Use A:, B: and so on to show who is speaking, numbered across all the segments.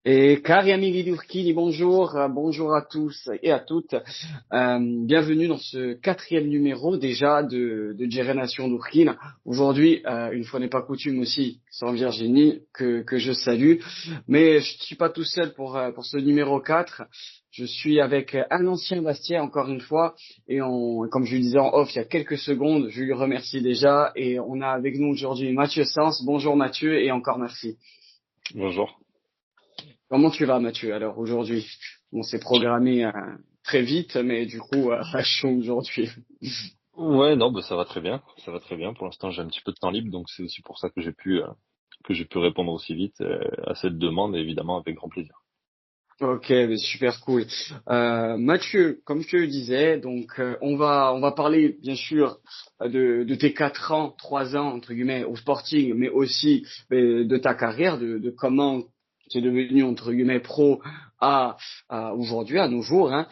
A: Et cari amici d'Urquini, bonjour, bonjour à tous et à toutes. Bienvenue dans ce quatrième numéro déjà de Génération d'Urquine. Aujourd'hui, une fois n'est pas coutume aussi, sans Virginie, que je salue. Mais je suis pas tout seul pour ce numéro 4. Je suis avec un ancien Bastien, encore une fois. Comme je lui disais en off il y a quelques secondes, je lui remercie déjà. Et on a avec nous aujourd'hui Mathieu Sens. Bonjour Mathieu et encore merci.
B: Bonjour.
A: Comment tu vas, Mathieu, alors aujourd'hui? On s'est programmé très vite, mais du coup, à chaud aujourd'hui.
B: Ouais, non, bah, ça va très bien. Ça va très bien. Pour l'instant, j'ai un petit peu de temps libre, donc c'est aussi pour ça que j'ai pu répondre aussi vite à cette demande, et évidemment avec grand plaisir.
A: Ok, mais super cool. Mathieu, comme je te le disais, donc on va parler bien sûr de tes 4 ans, 3 ans entre guillemets au Sporting, mais aussi de ta carrière, de comment tu es devenu entre guillemets pro à aujourd'hui, à nos jours. Hein.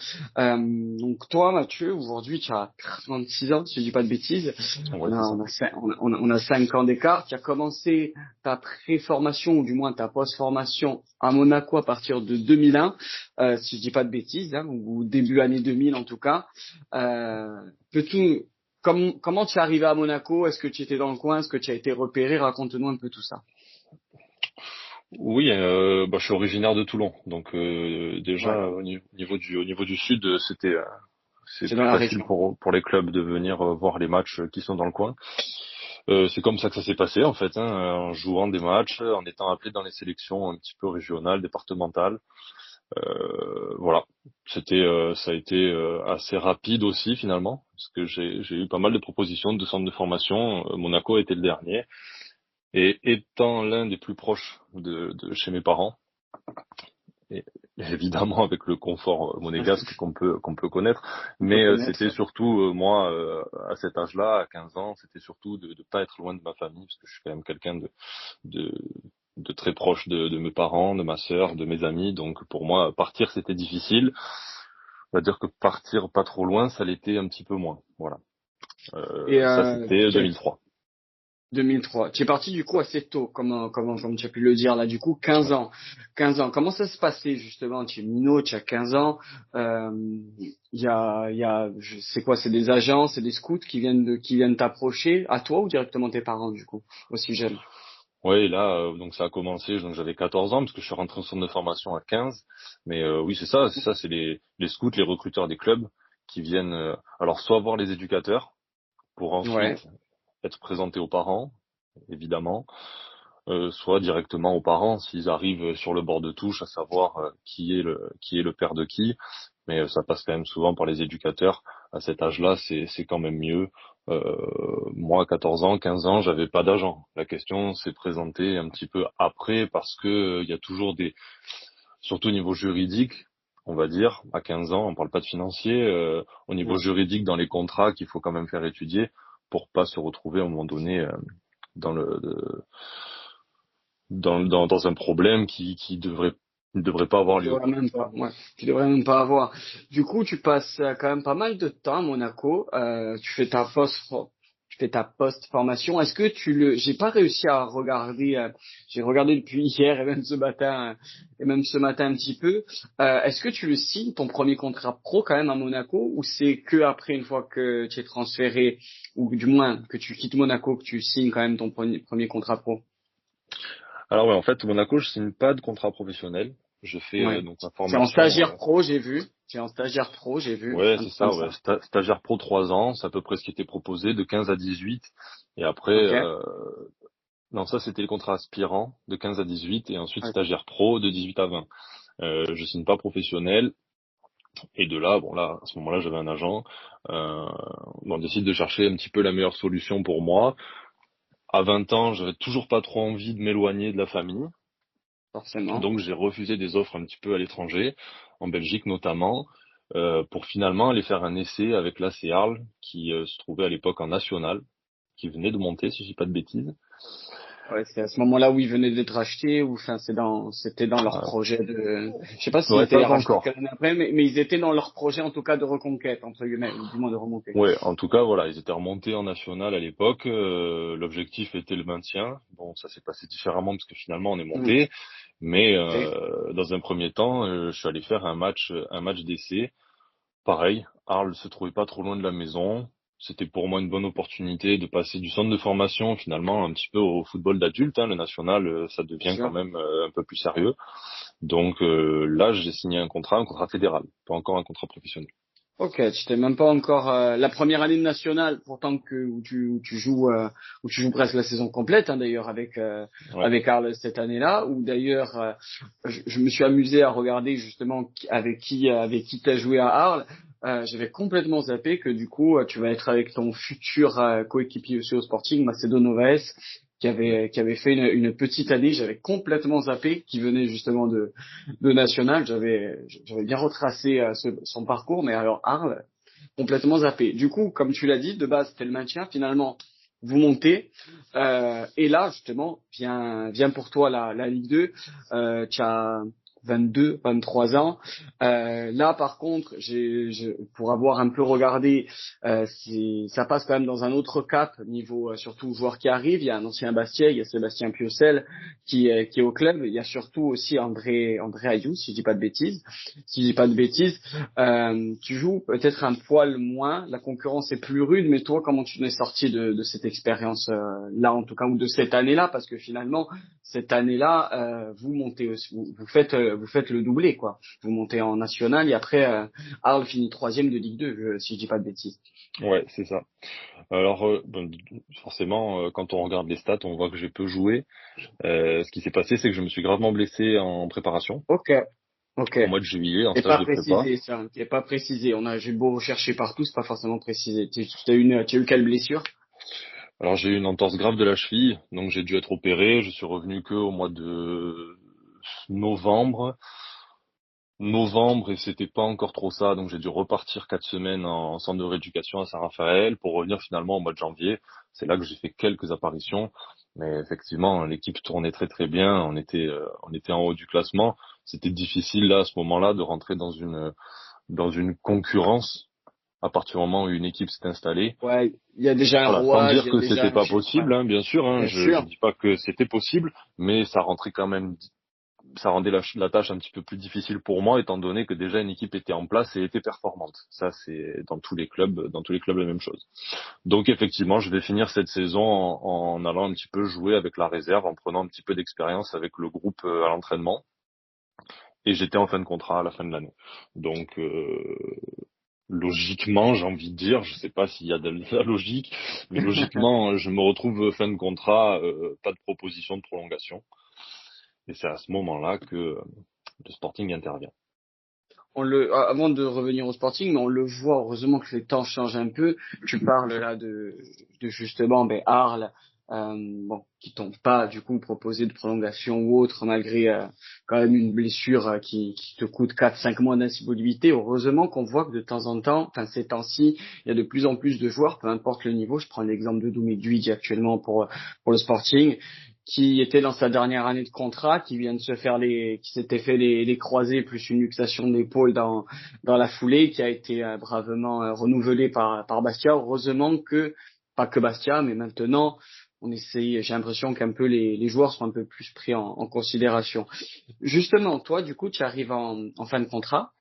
A: Donc toi, Mathieu, aujourd'hui tu as 36 ans, si je dis pas de bêtises.
B: Ouais, c'est ça.
A: On a 5 ans d'écart. Tu as commencé ta pré-formation ou du moins ta post-formation à Monaco à partir de 2001, si je dis pas de bêtises, hein, ou début année 2000 en tout cas. Peux-tu, comment tu es arrivé à Monaco? Est-ce que tu étais dans le coin? Est-ce que tu as été repéré? Raconte-nous un peu tout ça.
B: Oui, bah, je suis originaire de Toulon, donc déjà
A: Voilà,
B: au niveau du sud, c'est
A: c'est dans
B: plus
A: la
B: facile
A: région.
B: pour les clubs de venir voir les matchs qui sont dans le coin. C'est comme ça que ça s'est passé en fait, hein, en jouant des matchs, en étant appelé dans les sélections un petit peu régionales, départementales. Voilà, ça a été assez rapide aussi finalement, parce que j'ai eu pas mal de propositions de centres de formation. Monaco a été le dernier, et étant l'un des plus proches de chez mes parents, et évidemment avec le confort monégasque qu'on peut connaître,
A: On peut
B: mais
A: connaître.
B: c'était surtout moi à cet âge-là, à 15 ans, c'était surtout de pas être loin de ma famille, parce que je suis quand même quelqu'un de de très proche de mes parents, de ma sœur, de mes amis. Donc pour moi, partir c'était difficile. On va dire que partir pas trop loin, ça l'était un petit peu moins. Voilà.
A: Et
B: Ça c'était 2003.
A: 2003. Tu es parti du coup assez tôt, comme tu as pu le dire là, du coup 15
B: Ouais.
A: ans. 15 ans. Comment ça se passait justement? Tu es minot, tu as 15 ans. C'est quoi? C'est des agents, c'est des scouts qui viennent t'approcher à toi ou directement tes parents du coup, aussi jeunes?
B: Ouais, et là, donc ça a commencé, donc j'avais 14 ans, parce que je suis rentré en centre de formation à 15. Mais oui, c'est les scouts, les recruteurs des clubs qui viennent, alors soit voir les éducateurs pour
A: Ouais.
B: ensuite être présentés aux parents, évidemment, soit directement aux parents s'ils arrivent sur le bord de touche, à savoir qui est le père de qui. Mais ça passe quand même souvent par les éducateurs. À cet âge-là, c'est quand même mieux. Moi, à 14 ans, 15 ans, j'avais pas d'agent. La question s'est présentée un petit peu après parce que il y a toujours surtout au niveau juridique, on va dire, à 15 ans, on parle pas de financier, au niveau
A: Ouais.
B: juridique dans les contrats qu'il faut quand même faire étudier pour pas se retrouver à un moment donné dans le dans un problème qui ne devrait pas avoir
A: Tu
B: lieu,
A: devrais
B: quoi.
A: même pas, ouais, tu devrais même pas avoir. Du coup, tu passes quand même pas mal de temps à Monaco. Tu fais ta post-formation. Est-ce que j'ai pas réussi à regarder, j'ai regardé depuis hier et même ce matin un petit peu. Est-ce que tu le signes ton premier contrat pro quand même à Monaco ou c'est que après une fois que tu es transféré ou du moins que tu quittes Monaco que tu signes quand même ton premier contrat pro?
B: Alors ouais, en fait, Monaco, je signe pas de contrat professionnel. Je fais
A: Ouais.
B: donc ma
A: C'est en
B: formation.
A: stagiaire pro, j'ai vu. C'est en stagiaire pro, j'ai vu.
B: Ouais,
A: Un
B: c'est
A: truc comme
B: ça. Ouais,
A: ça.
B: stagiaire pro 3 ans, c'est à peu près ce qui était proposé, de 15 à 18. Et après,
A: Ok.
B: non, ça c'était le contrat aspirant de 15 à 18, et ensuite
A: Ok.
B: stagiaire pro de 18 à 20. Je signe pas professionnel. Et de là, bon là, à ce moment-là, j'avais un agent. Euh, on décide de chercher un petit peu la meilleure solution pour moi. À 20 ans, j'avais toujours pas trop envie de m'éloigner de la famille.
A: Forcément.
B: Donc j'ai refusé des offres un petit peu à l'étranger, en Belgique notamment, pour finalement aller faire un essai avec l'AC Arles, qui se trouvait à l'époque en national, qui venait de monter, si je dis pas de bêtises.
A: Ouais, c'est à ce moment-là où ils venaient d'être rachetés, ou enfin c'était dans leur
B: Euh,
A: projet de, je sais pas s'ils
B: ouais,
A: étaient
B: pas
A: rachetés
B: encore.
A: quelques années après, mais ils étaient dans leur projet en tout cas de reconquête entre guillemets, ou du moins de remontée.
B: Ouais, en tout cas, voilà, ils étaient remontés en national à l'époque. L'objectif était le maintien. Bon, ça s'est passé différemment parce que finalement on est
A: Hmm.
B: monté. Mais
A: Ok.
B: dans un premier temps, je suis allé faire un match d'essai. Pareil, Arles se trouvait pas trop loin de la maison. C'était pour moi une bonne opportunité de passer du centre de formation finalement un petit peu au football d'adulte, hein. Le national, ça
A: Bien
B: devient quand
A: sûr.
B: même un peu plus sérieux. Donc là, j'ai signé un contrat fédéral, pas encore un contrat professionnel.
A: Ok, tu t'es même pas encore la première année de nationale, pourtant que où tu joues presque la saison complète, hein, d'ailleurs
B: Ouais.
A: avec Arles cette année-là, où d'ailleurs je me suis amusé à regarder justement avec qui t'as joué à Arles. J'avais complètement zappé que du coup tu vas être avec ton futur coéquipier aussi au Sporting, Macedo Novaes, qui avait fait une petite année. J'avais complètement zappé, qui venait justement de national. J'avais bien retracé son parcours, mais alors Arles, complètement zappé. Du coup, comme tu l'as dit, de base c'était le maintien. Finalement, vous montez. Et là, justement, vient pour toi la Ligue 2. Tu as 22, 23 ans. Là, par contre, pour avoir un peu regardé, ça passe quand même dans un autre cap niveau surtout joueurs qui arrivent. Il y a un ancien Bastia, il y a Sébastien Piocel qui est au club. Il y a surtout aussi André Ayou, si je dis pas de bêtises. Si je dis pas de bêtises, tu joues peut-être un poil moins. La concurrence est plus rude, mais toi, comment tu es sorti de cette expérience là, en tout cas, ou de cette année-là, parce que finalement, cette année-là, vous montez, vous faites le doublé, quoi. Vous montez en national et après, Arles finit troisième de Ligue 2, si je dis pas de bêtises.
B: Ouais, c'est ça. Alors, bon, forcément, quand on regarde les stats, on voit que j'ai peu joué. Ce qui s'est passé, c'est que je me suis gravement blessé en préparation,
A: Ok, ok.
B: au mois de juillet, en
A: Et
B: stage
A: pas
B: de prépa.
A: précisé, ça. Et pas précisé. J'ai beau rechercher partout, c'est pas forcément précisé. Tu as eu quelle blessure?
B: Alors, j'ai eu une entorse grave de la cheville, donc j'ai dû être opéré. Je suis revenu que au mois de novembre. Novembre, et c'était pas encore trop ça, donc j'ai dû repartir 4 semaines en centre de rééducation à Saint-Raphaël pour revenir finalement au mois de janvier. C'est là que j'ai fait quelques apparitions, mais effectivement l'équipe tournait très très bien, on était en haut du classement. C'était difficile là à ce moment-là de rentrer dans une concurrence à partir du moment où une équipe s'est installée.
A: Ouais, il y a déjà un
B: Voilà, sans
A: rouage,
B: dire
A: il y a
B: que
A: déjà
B: c'était
A: un
B: pas
A: chip. Ouais,
B: possible, hein, bien sûr, hein,
A: bien
B: je
A: sûr.
B: dis pas que c'était possible, mais ça rentrait quand même, ça rendait la tâche un petit peu plus difficile pour moi, étant donné que déjà une équipe était en place et était performante. Ça, c'est dans tous les clubs la même chose. Donc effectivement, je vais finir cette saison en allant un petit peu jouer avec la réserve, en prenant un petit peu d'expérience avec le groupe à l'entraînement. Et j'étais en fin de contrat à la fin de l'année. Donc logiquement, j'ai envie de dire, je sais pas s'il y a de la logique, mais logiquement, je me retrouve fin de contrat, pas de proposition de prolongation. Et c'est à ce moment-là que le Sporting intervient.
A: Avant de revenir au Sporting, mais on le voit, heureusement que les temps changent un peu. Tu parles là de justement, Arles, bon, qui t'ont pas du coup proposé de prolongation ou autre, malgré quand même une blessure qui te coûte 4 5 mois d'indisponibilité. Heureusement qu'on voit que de temps en temps, enfin ces temps-ci, il y a de plus en plus de joueurs, peu importe le niveau. Je prends l'exemple de Doumé Duidi actuellement pour le Sporting, qui était dans sa dernière année de contrat, qui s'était fait les croisés plus une luxation d'épaule dans la foulée, qui a été bravement renouvelé par Bastia. Heureusement que, pas que Bastia, mais maintenant, on essaye, j'ai l'impression qu'un peu les joueurs sont un peu plus pris en considération. Justement, toi, du coup, tu arrives en fin de contrat,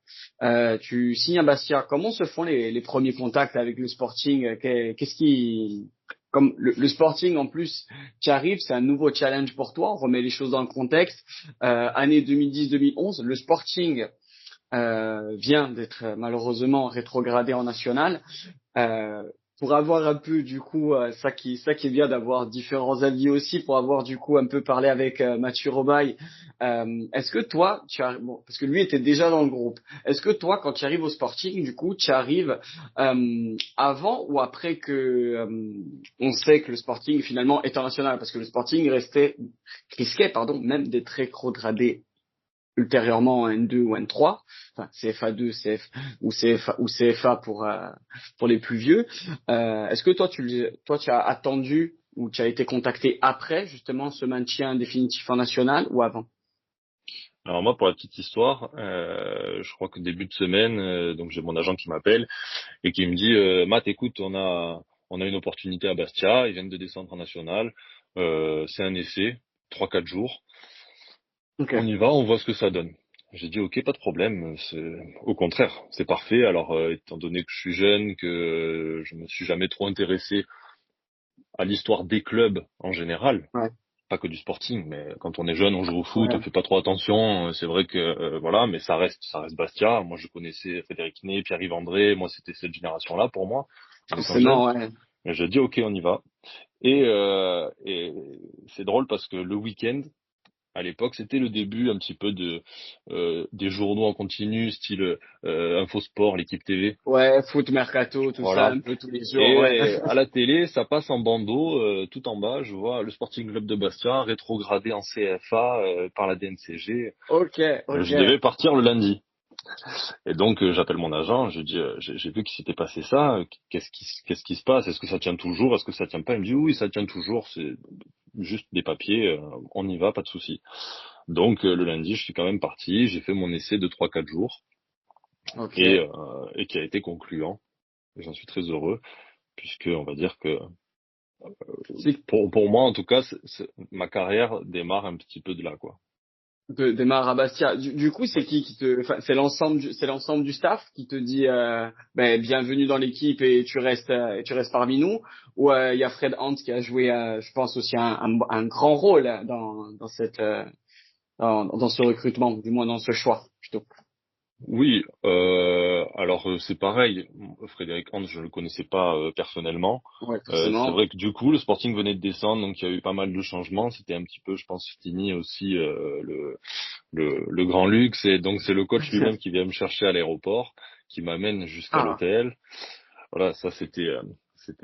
A: tu signes à Bastia. Comment se font les premiers contacts avec le Sporting? Qu'est-ce qui, comme le Sporting en plus, tu arrives, c'est un nouveau challenge pour toi. On remet les choses dans le contexte. Année 2010-2011, le Sporting vient d'être malheureusement rétrogradé en national. Euh, pour avoir un peu du coup ça qui est bien d'avoir différents avis aussi, pour avoir du coup un peu parlé avec Mathieu Robaille. Est-ce que toi bon, parce que lui était déjà dans le groupe, est-ce que toi quand tu arrives au Sporting du coup tu arrives avant ou après que on sait que le Sporting finalement est en national, parce que le Sporting risquait pardon même d'être rétrogradé ultérieurement en N2 ou N3, enfin CFA2, ou CFA pour les plus vieux. Est-ce que toi tu as attendu ou tu as été contacté après justement ce maintien définitif en national ou avant?
B: Alors moi, pour la petite histoire, je crois que début de semaine, donc j'ai mon agent qui m'appelle et qui me dit Matt, écoute, on a une opportunité à Bastia, ils viennent de descendre en national, c'est un essai, 3-4 jours,
A: Ok.
B: on y va, on voit ce que ça donne. J'ai dit ok, pas de problème, au contraire, c'est parfait. Alors étant donné que je suis jeune, que je me suis jamais trop intéressé à l'histoire des clubs en général,
A: Ouais.
B: pas que du sporting, mais quand on est jeune, on joue au foot, on
A: Ouais.
B: fait pas trop attention. C'est vrai que voilà, mais ça reste Bastia. Moi, je connaissais Frédéric Ney, Pierre-Yves André. Moi, c'était cette génération-là pour moi, en étant jeune.
A: Forcément, ouais.
B: Et j'ai dit ok, on y va. Et c'est drôle parce que le week-end, à l'époque, c'était le début un petit peu des journaux en continu, style Infosport, l'équipe TV.
A: Ouais, foot, mercato, tout ça,
B: Voilà.
A: un peu tous les jours, ouais.
B: Et à la télé, ça passe en bandeau, tout en bas, je vois le Sporting Club de Bastia rétrogradé en CFA par la DNCG.
A: Ok,
B: Je
A: ok.
B: devais partir le lundi. Et donc j'appelle mon agent, je dis j'ai vu qu'il s'était passé ça, qu'est-ce qui se passe? Est-ce que ça tient toujours? Est-ce que ça tient pas? Il me dit oui, ça tient toujours, c'est juste des papiers, on y va, pas de souci. Donc le lundi, je suis quand même parti, j'ai fait mon essai de 3-4 jours
A: Ok.
B: et qui a été concluant. Et j'en suis très heureux puisque on va dire que
A: C'est
B: pour moi, en tout cas, ma carrière démarre un petit peu de là, quoi.
A: démarre à Bastia. Du coup, c'est qui te, enfin, c'est l'ensemble du staff qui te dit, ben, bienvenue dans l'équipe et tu restes parmi nous. Ou il y a Fred Hans qui a joué, je pense aussi un grand rôle dans cette, dans ce recrutement, du moins dans ce choix plutôt.
B: Oui, alors c'est pareil. Frédéric Hans, je ne le connaissais pas personnellement.
A: Ouais,
B: C'est
A: forcément.
B: vrai que du coup, le Sporting venait de descendre, donc il y a eu pas mal de changements. C'était un petit peu, je pense, fini aussi le grand luxe. Et donc c'est le coach lui-même qui vient me chercher à l'aéroport, qui m'amène jusqu'à
A: Ah,
B: l'hôtel. Voilà, ça c'était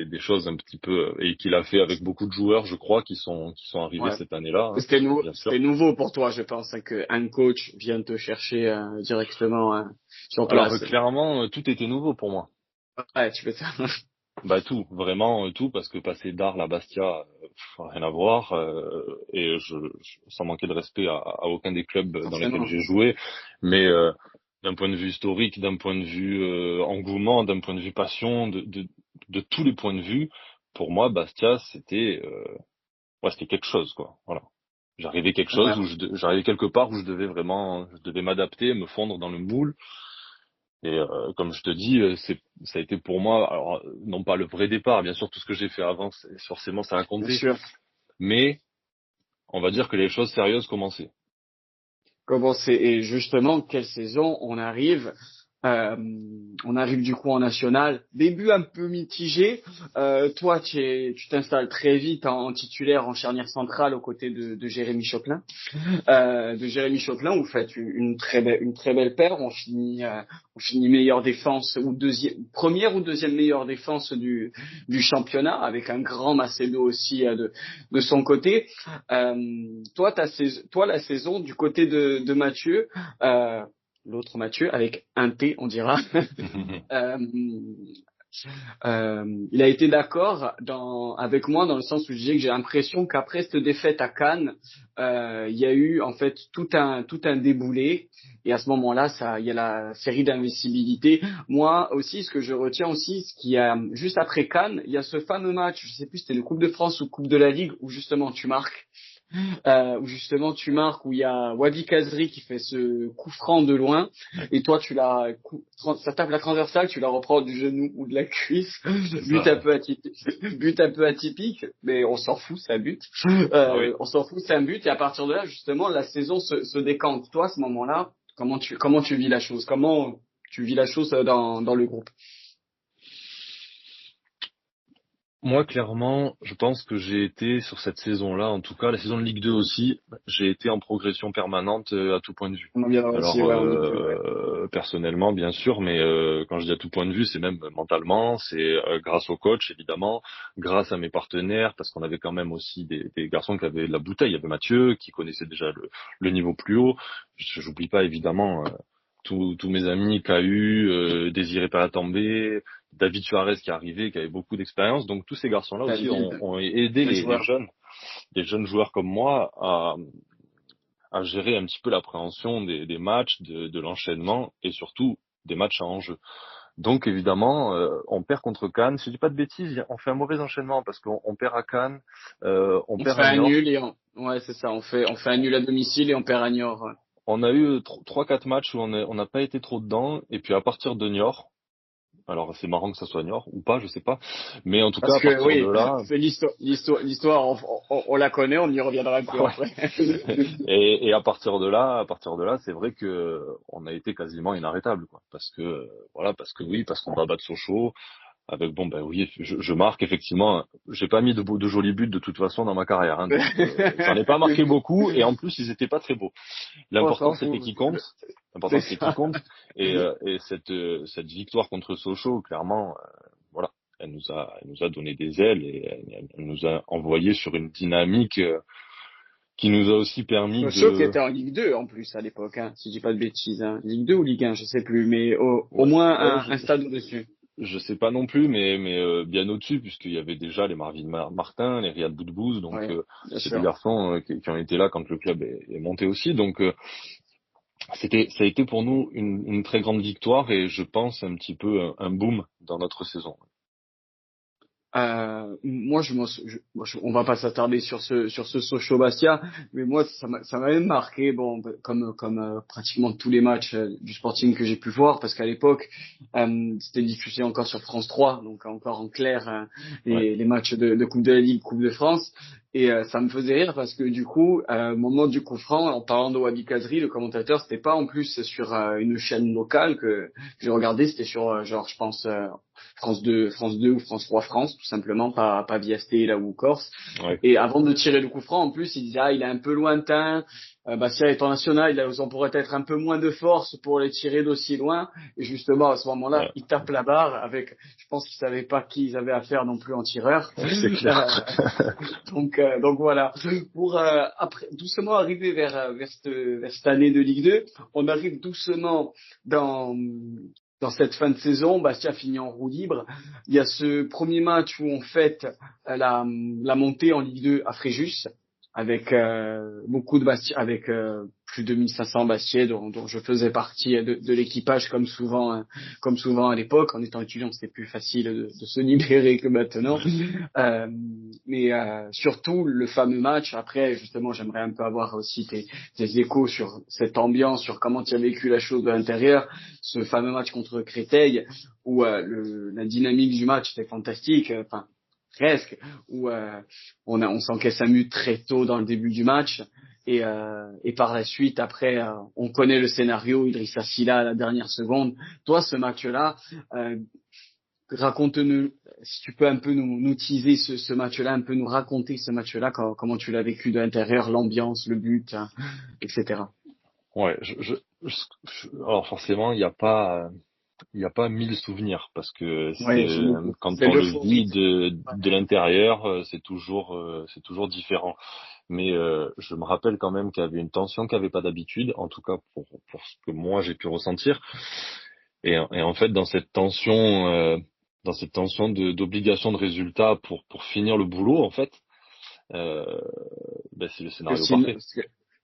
B: des choses un petit peu et qu'il a fait avec beaucoup de joueurs, je crois, qui sont arrivés
A: ouais.
B: cette année-là, hein, bien sûr.
A: C'était nouveau pour toi, je pense, hein, qu'un coach vienne te chercher directement sur
B: Alors
A: place.
B: clairement, tout était nouveau pour moi.
A: Ouais, tu fais ça.
B: Bah tout, vraiment tout, parce que passer d'Arles à Bastia, rien à voir, et sans manquer de respect à aucun des clubs dans lesquels
A: Forcément.
B: j'ai joué, mais d'un point de vue historique, d'un point de vue engouement, d'un point de vue passion, de tous les points de vue, pour moi Bastia c'était ouais, c'était quelque chose quoi. Voilà, j'arrivais quelque chose
A: Ouais.
B: j'arrivais quelque part où je devais m'adapter, me fondre dans le moule. Et comme je te dis, ça a été pour moi, alors non pas le vrai départ, bien sûr tout ce que j'ai fait avant, forcément ça a
A: Bien
B: compté,
A: sûr.
B: mais on va dire que les choses sérieuses commençaient.
A: Comment c'est et justement quelle saison euh, on arrive du coup en national. Début un peu mitigé. Toi, tu t'installes très vite en titulaire en charnière centrale aux côtés de Jérémy Chopin. Vous faites une très belle paire. On finit meilleure défense ou première ou deuxième meilleure défense du championnat avec un grand Macedo aussi de son côté. Toi, la saison du côté de Mathieu, euh, l'autre Mathieu avec un T, on dira. euh, il a été d'accord avec moi dans le sens où je disais que j'ai l'impression qu'après cette défaite à Cannes, il y a eu en fait tout un déboulé et à ce moment-là, il y a la série d'invisibilité. Moi aussi, ce que je retiens aussi, ce qui a juste après Cannes, il y a ce fameux match, je sais plus, c'était le Coupe de France ou Coupe de la Ligue où justement tu marques où justement tu marques, où il y a Wadi Kazri qui fait ce coup franc de loin, et toi ça tape la transversale, tu la reprends du genou ou de la cuisse,
B: C'est ça.
A: but un peu atypique, mais on s'en fout, c'est un but.
B: Ah oui.
A: On s'en fout, c'est un but, et à partir de là, justement, la saison se décante. Toi, à ce moment-là, comment tu vis la chose? Comment tu vis la chose dans le groupe?
B: Moi, clairement, je pense que j'ai été sur cette saison-là, en tout cas la saison de Ligue 2 aussi, j'ai été en progression permanente à tout point de vue.
A: On en viendra aussi,
B: Alors
A: ouais, en Ligue 2, ouais.
B: personnellement, bien sûr, mais quand je dis à tout point de vue, c'est même mentalement, c'est grâce au coach évidemment, grâce à mes partenaires, parce qu'on avait quand même aussi des garçons qui avaient de la bouteille. Il y avait Mathieu qui connaissait déjà le niveau plus haut. J'oublie pas évidemment tous mes amis, KU, Désiré Palatambé, David Suarez qui est arrivé, qui avait beaucoup d'expérience. Donc tous ces garçons-là aussi ont aidé les jeunes joueurs comme moi à gérer un petit peu l'appréhension des matchs, de l'enchaînement et surtout des matchs à enjeu. Donc évidemment, on perd contre Cannes. Si je dis pas de bêtises, on fait un mauvais enchaînement parce qu'on perd à Cannes, on perd
A: fait
B: à
A: un
B: Niort.
A: nul ouais, c'est ça. On fait un nul à domicile et on perd à Niort. Ouais.
B: On a eu 3-4 matchs où on n'a pas été trop dedans. Et puis à partir de Niort, alors c'est marrant que ça soit Niort ou pas, je sais pas. Mais en tout cas,
A: Parce
B: à
A: que
B: partir de
A: oui,
B: là,
A: c'est l'histoire, on la connaît, on y reviendra un peu
B: ouais.
A: après.
B: Et à partir de là, c'est vrai que on a été quasiment inarrêtable, quoi. Parce que voilà, parce qu'on va battre Sochaux. Avec bon ben oui, je marque effectivement. J'ai pas mis de jolis buts de toute façon dans ma carrière, hein, donc j'en ai pas marqué beaucoup et en plus ils étaient pas très beaux.
A: On s'en
B: L'important c'était
A: fout.
B: qu'ils comptent.
A: C'est
B: L'important c'était qu'ils
A: ça.
B: comptent et cette victoire contre Sochaux clairement, voilà, elle nous a donné des ailes et elle nous a envoyé sur une dynamique qui nous a aussi permis
A: Sochaux qui
B: de
A: était en Ligue 2 en plus à l'époque, hein, si je dis pas de bêtises. Hein. Ligue 2 ou Ligue 1, je sais plus, mais au
B: ouais,
A: moins
B: ouais,
A: un stade au-dessus.
B: je sais pas non plus, mais bien au-dessus, puisqu'il y avait déjà les Marvin Martin, les Riyad Boudbouz, donc
A: Oui, bien
B: c'est des
A: sûr.
B: garçons qui ont été là quand le club est monté aussi. Donc ça a été pour nous une très grande victoire et je pense un petit peu un boom dans notre saison.
A: Moi, on va pas s'attarder sur ce Sochaux Bastia, mais moi, ça m'a même marqué, bon, comme pratiquement tous les matchs du Sporting que j'ai pu voir, parce qu'à l'époque, c'était diffusé encore sur France 3, donc encore en clair
B: Ouais,
A: les matchs de Coupe de la Ligue, Coupe de France, et ça me faisait rire parce que du coup, au moment du coup franc, en parlant de Wadi Kazri, le commentateur, c'était pas en plus sur une chaîne locale que j'ai regardé, c'était sur genre, je pense. France 2 ou France 3 France, tout simplement, pas via Stella ou Corse.
B: ouais,
A: Et avant de tirer le coup franc, en plus, il disait, il est un peu lointain, Bastia étant national, on pourrait être un peu moins de force pour les tirer d'aussi loin. Et justement, à ce moment-là,
B: ouais.
A: il tape la barre avec, je pense qu'ils savaient pas qui ils avaient affaire non plus en tireur.
B: C'est clair.
A: Donc voilà. Pour après doucement arriver vers cette année de Ligue 2, on arrive doucement dans cette fin de saison. Bastia finit en roue libre. Il y a ce premier match où on fête la montée en Ligue 2 à Fréjus avec beaucoup de Bastia, avec plus de 1500 Bastiais dont je faisais partie de l'équipage comme souvent à l'époque. En étant étudiant, c'était plus facile de se libérer que maintenant. Mais surtout le fameux match. Après, justement, j'aimerais un peu avoir aussi tes échos sur cette ambiance, sur comment tu as vécu la chose de l'intérieur. Ce fameux match contre Créteil où la dynamique du match était fantastique. Enfin, presque, où on s'encaisse un but très tôt dans le début du match et par la suite après on connaît le scénario, Idrissa Silla à la dernière seconde. Toi, ce match-là, raconte-nous, si tu peux un peu nous teaser ce match-là, un peu nous raconter ce match-là, comment tu l'as vécu de l'intérieur, l'ambiance, le but, hein, etc.
B: Ouais, alors forcément, il n'y a pas 1000 souvenirs parce que
A: Oui, j'aime beaucoup.
B: quand
A: C'est
B: on le vit
A: l'euphorie.
B: de l'intérieur, c'est toujours différent. Mais je me rappelle quand même qu'il y avait une tension qu'il n'y avait pas d'habitude, en tout cas pour ce que moi j'ai pu ressentir. Et en fait, dans cette tension d'obligation de résultat pour finir le boulot, en fait, euh, ben, c'est le
A: Que
B: scénario
A: sinon,
B: parfait.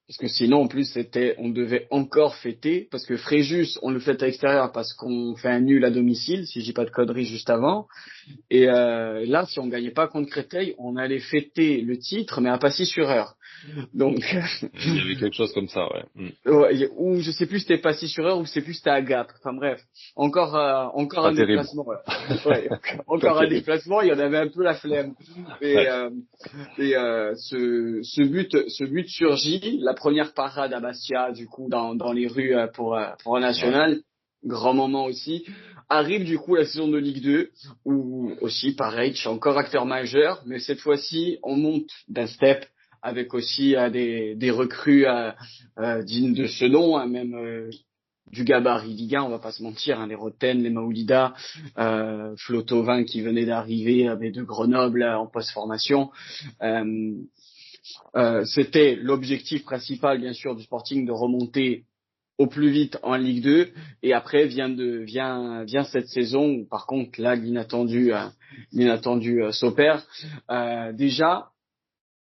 A: parce que sinon, en plus, on devait encore fêter, parce que Fréjus, on le fête à l'extérieur parce qu'on fait un nul à domicile, si je dis pas de conneries juste avant. Et là, si on gagnait pas contre Créteil, on allait fêter le titre, mais à Passy-sur-Eure. Donc,
B: Il y avait quelque chose comme ça, ouais.
A: ouais, ou je sais plus si c'était Passy-sur-Eure ou je sais plus si c'était à Gap. Enfin bref, encore
B: Pas
A: un
B: terrible,
A: déplacement. Voilà. Ouais,
B: pas
A: encore un
B: terrible.
A: déplacement. Il y en avait un peu la flemme. Et,
B: Ouais,
A: ce but surgit, la première parade à Bastia, du coup, dans les rues pour un
B: ouais,
A: national, grand moment aussi. Arrive du coup la saison de Ligue 2, où aussi, pareil, je suis encore acteur majeur, mais cette fois-ci, on monte d'un step avec aussi des recrues dignes de ce nom, hein, même du gabarit Ligue 1, on va pas se mentir, hein, les Roten, les Maoulida, Flotovin qui venait d'arriver avec de Grenoble en post-formation. C'était l'objectif principal, bien sûr, du Sporting de remonter au plus vite en Ligue 2 et après vient cette saison où par contre là l'inattendu s'opère. Déjà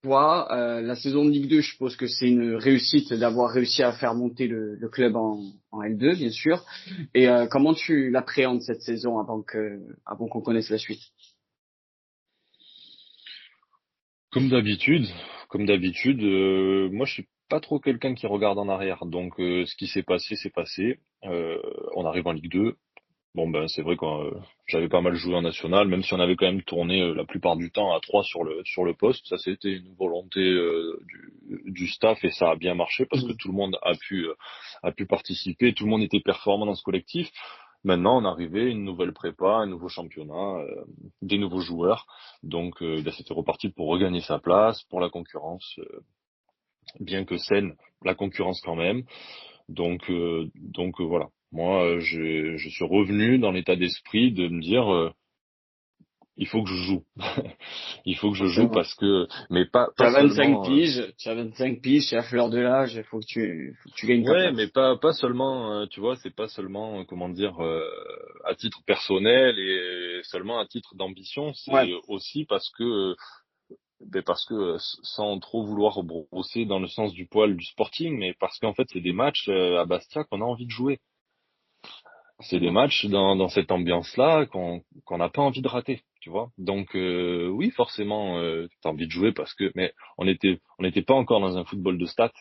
A: toi, la saison de Ligue 2, je suppose que c'est une réussite d'avoir réussi à faire monter le club en L2, bien sûr. Et comment tu l'appréhendes cette saison avant qu'on connaisse la suite?
B: Comme d'habitude, moi je suis pas trop quelqu'un qui regarde en arrière. Donc ce qui s'est passé, c'est passé. On arrive en Ligue 2. Bon ben c'est vrai que j'avais pas mal joué en national, même si on avait quand même tourné la plupart du temps à trois sur le poste. Ça c'était une volonté du staff et ça a bien marché parce que tout le monde a pu participer, tout le monde était performant dans ce collectif. Maintenant on arrivait une nouvelle prépa, un nouveau championnat, des nouveaux joueurs. Donc ben, c'était reparti pour regagner sa place, pour la concurrence, bien que saine, la concurrence quand même. Donc voilà. Moi, je suis revenu dans l'état d'esprit de me dire, il faut que je joue. Il faut que je joue
A: Forcément.
B: parce que, mais
A: Tu
B: pas
A: as 25
B: seulement,
A: piges, tu as 25 piges, c'est la fleur de l'âge, faut que tu gagnes ta
B: ouais, mais
A: place.
B: pas seulement, tu vois, c'est pas seulement, comment dire, à titre personnel et seulement à titre d'ambition.
A: Ouais.
B: C'est aussi parce que sans trop vouloir brosser dans le sens du poil du Sporting, mais parce qu'en fait, c'est des matchs à Bastia qu'on a envie de jouer. C'est des
A: Forcément.
B: matchs dans cette ambiance-là qu'on n'a pas envie de rater, tu vois. Donc oui, forcément, t'as envie de jouer parce que, mais on n'était pas encore dans un football de stats,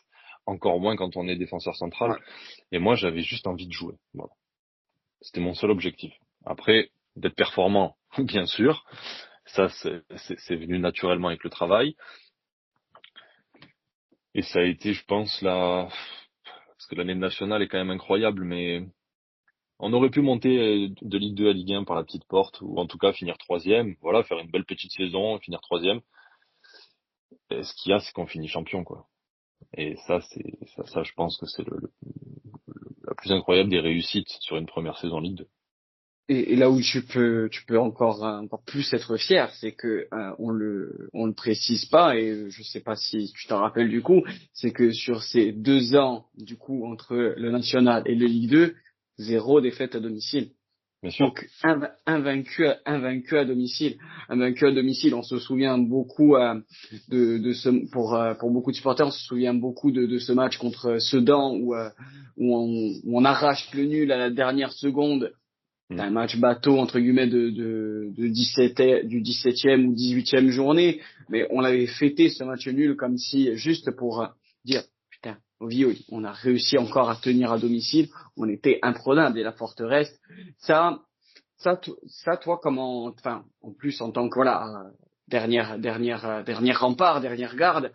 B: encore moins quand on est défenseur central.
A: Ouais.
B: Et moi, j'avais juste envie de jouer. Voilà. C'était mon seul objectif. Après, d'être performant, bien sûr, ça c'est venu naturellement avec le travail. Et ça a été, je pense, là, parce que l'année nationale est quand même incroyable, mais on aurait pu monter de Ligue 2 à Ligue 1 par la petite porte, ou en tout cas finir troisième, voilà, faire une belle petite saison, finir troisième. Et ce qu'il y a, c'est qu'on finit champion, quoi. Et ça, je pense que c'est la plus incroyable des réussites sur une première saison Ligue 2.
A: Et là où tu peux encore plus être fier, c'est que on le précise pas et je sais pas si tu t'en rappelles du coup, c'est que sur ces 2 ans du coup entre le national et le Ligue 2, zéro défaite à domicile.
B: Bien sûr.
A: Donc invaincu à domicile, invaincu à domicile. On se souvient beaucoup de ce pour beaucoup de supporters, on se souvient beaucoup de ce match contre Sedan où on arrache le nul à la dernière seconde.
B: Mm.
A: Un match bateau entre guillemets de 17 du 17e ou 18e journée, mais on avait fêté ce match nul comme si juste pour dire putain, Ovio, on a réussi encore à tenir à domicile, on était imprenable et la forteresse, ça ça toi comment, enfin en plus en tant que voilà dernière rempart, dernière garde,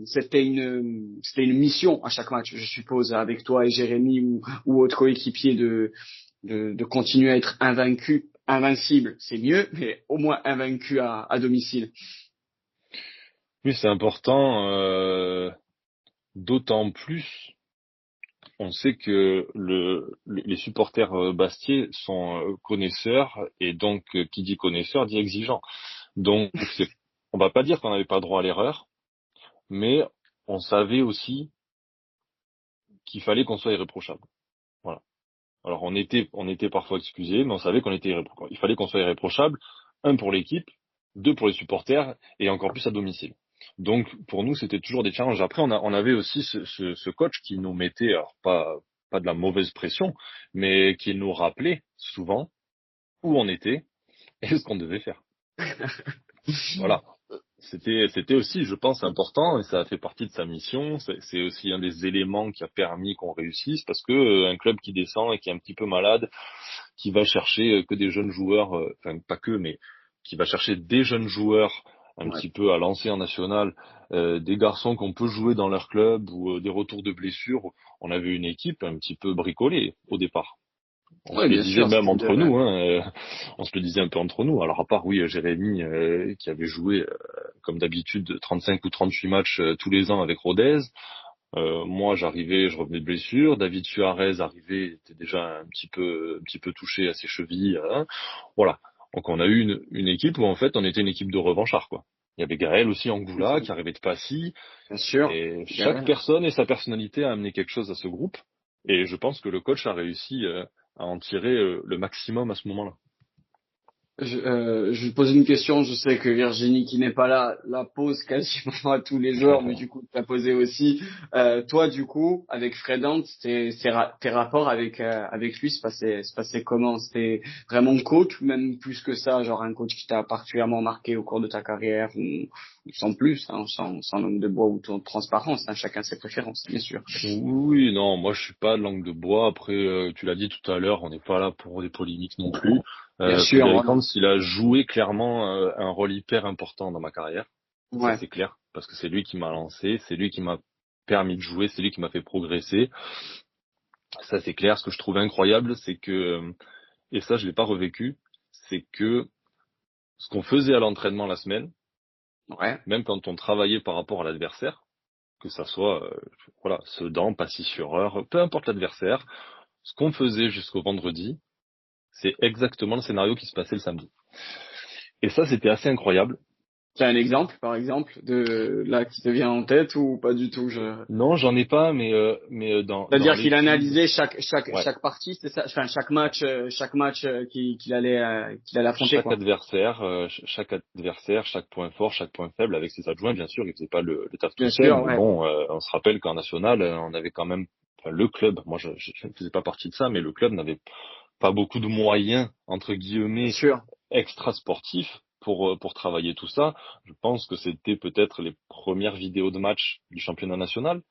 A: c'était une mission à chaque match, je suppose, avec toi et Jérémy ou autres coéquipiers de continuer à être invincible, c'est mieux, mais au moins invaincu à domicile.
B: Oui, c'est important, d'autant plus, on sait que les supporters bastiais sont connaisseurs, et donc qui dit connaisseur dit exigeant. Donc on va pas dire qu'on n'avait pas droit à l'erreur, mais on savait aussi qu'il fallait qu'on soit irréprochable. Voilà. Alors on était parfois excusé, mais on savait qu'on était irréprochable. Il fallait qu'on soit irréprochable, un pour l'équipe, deux pour les supporters, et encore plus à domicile. Donc pour nous, c'était toujours des challenges. Après, on avait aussi ce coach qui nous mettait, alors pas de la mauvaise pression, mais qui nous rappelait souvent où on était et ce qu'on devait faire. Voilà. C'était aussi, je pense, important et ça a fait partie de sa mission. C'est aussi un des éléments qui a permis qu'on réussisse parce que un club qui descend et qui est un petit peu malade, qui va chercher que des jeunes joueurs, enfin pas que, mais qui va chercher des jeunes joueurs un
A: Ouais,
B: petit peu à lancer en national, des garçons qu'on peut jouer dans leur club ou des retours de blessures. On avait une équipe un petit peu bricolée au départ. On se
A: ouais
B: le
A: bien
B: disait
A: sûr,
B: même entre
A: c'est-à-dire
B: nous, hein, on se le disait un peu entre nous. Alors à part oui Jérémy qui avait joué comme d'habitude 35 ou 38 matchs tous les ans avec Rodez. Moi j'arrivais, je revenais de blessure. David Suarez arrivait, était déjà un petit peu touché à ses chevilles. Hein. Voilà. Donc on a eu une équipe où en fait on était une équipe de revanchards quoi. Il y avait Gaël aussi Angoula qui arrivait de Passy
A: bien sûr,
B: et chaque
A: Gaël.
B: personne et sa personnalité a amené quelque chose à ce groupe. Et je pense que le coach a réussi à en tirer le maximum à ce moment-là.
A: Je pose une question, je sais que Virginie qui n'est pas là la pose quasiment à tous les joueurs, mais du coup tu l'as posé aussi. Toi du coup, avec Fred Ant, tes rapports avec lui se passaient comment? C'était vraiment coach ou même plus que ça, genre un coach qui t'a particulièrement marqué au cours de ta carrière ou sans plus, hein, sans langue de bois ou de transparence, hein, chacun ses préférences, bien sûr.
B: Oui, non, moi je suis pas de langue de bois. Après, tu l'as dit tout à l'heure, on n'est pas là pour des polémiques non plus.
A: Bien sûr,
B: Frédéric
A: voilà.
B: Hans, il a joué clairement un rôle hyper important dans ma carrière. Ça
A: Ouais.
B: c'est clair, parce que c'est lui qui m'a lancé, c'est lui qui m'a permis de jouer, c'est lui qui m'a fait progresser. Ça c'est clair. Ce que je trouvais incroyable, c'est que, et ça je l'ai pas revécu, c'est que ce qu'on faisait à l'entraînement la semaine,
A: Ouais.
B: même quand on travaillait par rapport à l'adversaire, que ça soit voilà, Sedan, Passy-sur-Eure, peu importe l'adversaire, ce qu'on faisait jusqu'au vendredi, c'est exactement le scénario qui se passait le samedi. Et ça, c'était assez incroyable.
A: Tu as un exemple, par exemple, de là qui te vient en tête ou pas du tout?
B: Non, j'en ai pas, mais dans
A: C'est-à-dire qu'il
B: l'étude,
A: analysait chaque
B: ouais,
A: partie, c'est ça, enfin chaque match qu'il allait affronter
B: chaque
A: quoi.
B: adversaire, chaque point fort, chaque point faible, avec ses adjoints, bien sûr, il faisait pas le taf tout
A: Bien
B: seul,
A: sûr,
B: mais
A: ouais,
B: bon, on se rappelle qu'en national, on avait quand même, enfin, le club, moi je ne faisais pas partie de ça, mais le club n'avait pas beaucoup de moyens, entre
A: bien
B: guillemets,
A: sûr.
B: extra-sportif pour travailler tout ça. Je pense que c'était peut-être les premières vidéos de match du championnat national.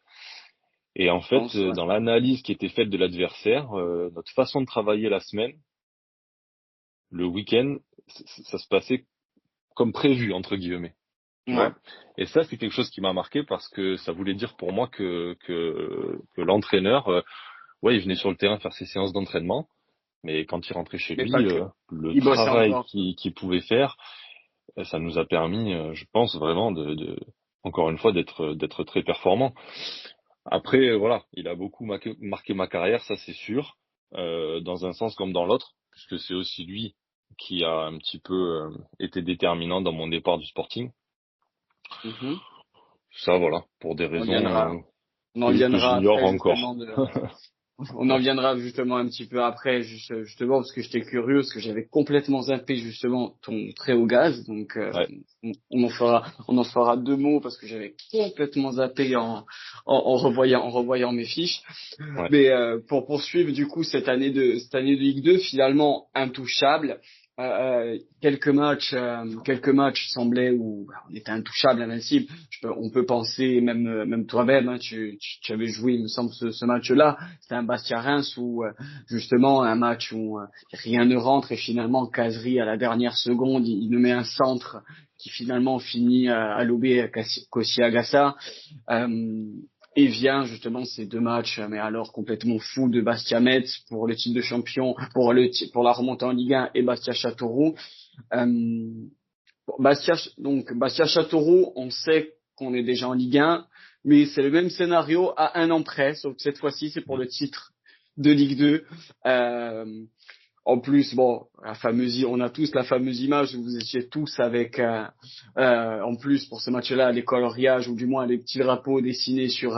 B: Et en
A: Je
B: fait,
A: pense, ouais.
B: dans l'analyse qui était faite de l'adversaire, notre façon de travailler la semaine, le week-end, ça se passait comme prévu, entre guillemets. Tu
A: Ouais.
B: vois? Et ça, c'est quelque chose qui m'a marqué parce que ça voulait dire pour moi que l'entraîneur, ouais, il venait sur le terrain faire ses séances d'entraînement, mais quand il rentrait chez
A: Mais pas
B: lui,
A: que.
B: le
A: Il bossait
B: travail
A: encore.
B: qu'il pouvait faire, ça nous a permis, je pense vraiment encore une fois, d'être très performant. Après, voilà, il a beaucoup marqué ma carrière, ça c'est sûr, dans un sens comme dans l'autre, puisque c'est aussi lui qui a un petit peu été déterminant dans mon départ du Sporting.
A: Mhm.
B: Ça, voilà, pour des
A: On
B: raisons
A: viendra, on en
B: que
A: viendra
B: j'ignore
A: après justement
B: encore.
A: de. On en viendra justement un petit peu après, justement, parce que j'étais curieux, parce que j'avais complètement zappé justement ton très haut gaz. Donc,
B: Ouais,
A: on en fera deux mots parce que j'avais complètement zappé en revoyant mes fiches.
B: ouais.
A: Mais pour poursuivre du coup cette année de Ligue 2, finalement intouchable. Quelques matchs semblaient où on était intouchable, invincible. On peut penser même toi-même, hein, tu avais joué, il me semble, ce match-là. C'était un Bastia-Reims où justement un match où rien ne rentre et finalement Kazri à la dernière seconde, il nous met un centre qui finalement finit à lober Kossi Agassa. Euh, et vient justement ces deux matchs, mais alors complètement fous de Bastia Metz pour le titre de champion, pour la remontée en Ligue 1 et Bastia Châteauroux. Euh, Bastia Châteauroux, on sait qu'on est déjà en Ligue 1, mais c'est le même scénario à un an près, sauf que cette fois-ci c'est pour le titre de Ligue 2. Euh, En plus, bon, on a tous la fameuse image où vous étiez tous avec, en plus pour ce match-là, les coloriages ou du moins les petits drapeaux dessinés sur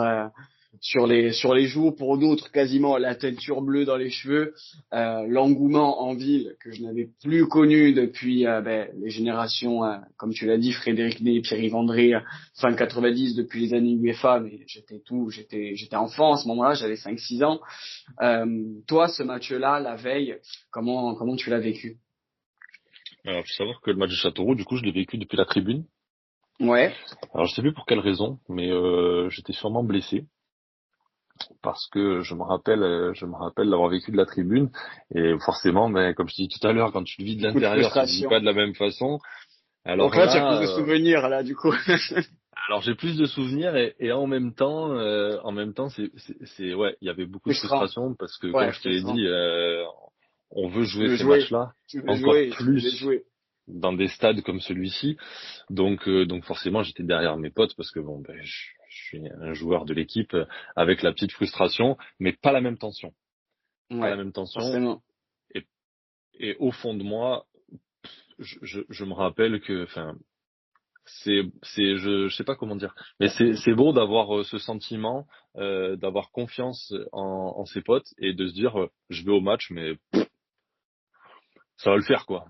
A: les joues. Pour d'autres, quasiment la teinture bleue dans les cheveux. L'engouement en ville que je n'avais plus connu depuis les générations, comme tu l'as dit, Frédéric Ney, Pierre-Yves André, fin 90, depuis les années UEFA. Mais j'étais enfant à ce moment-là, j'avais 5-6 ans. Toi, ce match-là, la veille, comment tu l'as vécu?
B: Alors, faut savoir que le match de Châteauroux, du coup, je l'ai vécu depuis la tribune.
A: Ouais,
B: Alors, je sais plus pour quelle raison, mais j'étais sûrement blessé. Parce que je me rappelle l'avoir vécu de la tribune et forcément, ben, comme je dis tout à l'heure, quand tu le vis de
A: beaucoup de
B: l'intérieur, tu le vis pas
A: frustration.
B: de la même façon.
A: Donc
B: Alors
A: là, tu as plus
B: là,
A: de souvenirs, là, du coup.
B: alors j'ai plus de souvenirs et en même temps, ouais, il y avait beaucoup de
A: Frustrant.
B: frustration parce que comme
A: Ouais,
B: je te l'ai
A: frustrant.
B: dit, on veut
A: Tu
B: jouer
A: veux
B: ces
A: jouer.
B: matchs-là
A: Tu veux
B: encore
A: jouer. Tu voulais
B: plus
A: jouer.
B: dans des stades comme celui-ci. Donc forcément, j'étais derrière mes potes parce que bon, ben, je suis un joueur de l'équipe avec la petite frustration, mais pas la même tension. Pas la
A: Ouais,
B: même tension.
A: forcément.
B: Et, et au fond de moi, je me rappelle que, enfin, je sais pas comment dire, mais c'est beau d'avoir ce sentiment, d'avoir confiance en ses potes et de se dire, je vais au match, mais ça va le faire, quoi.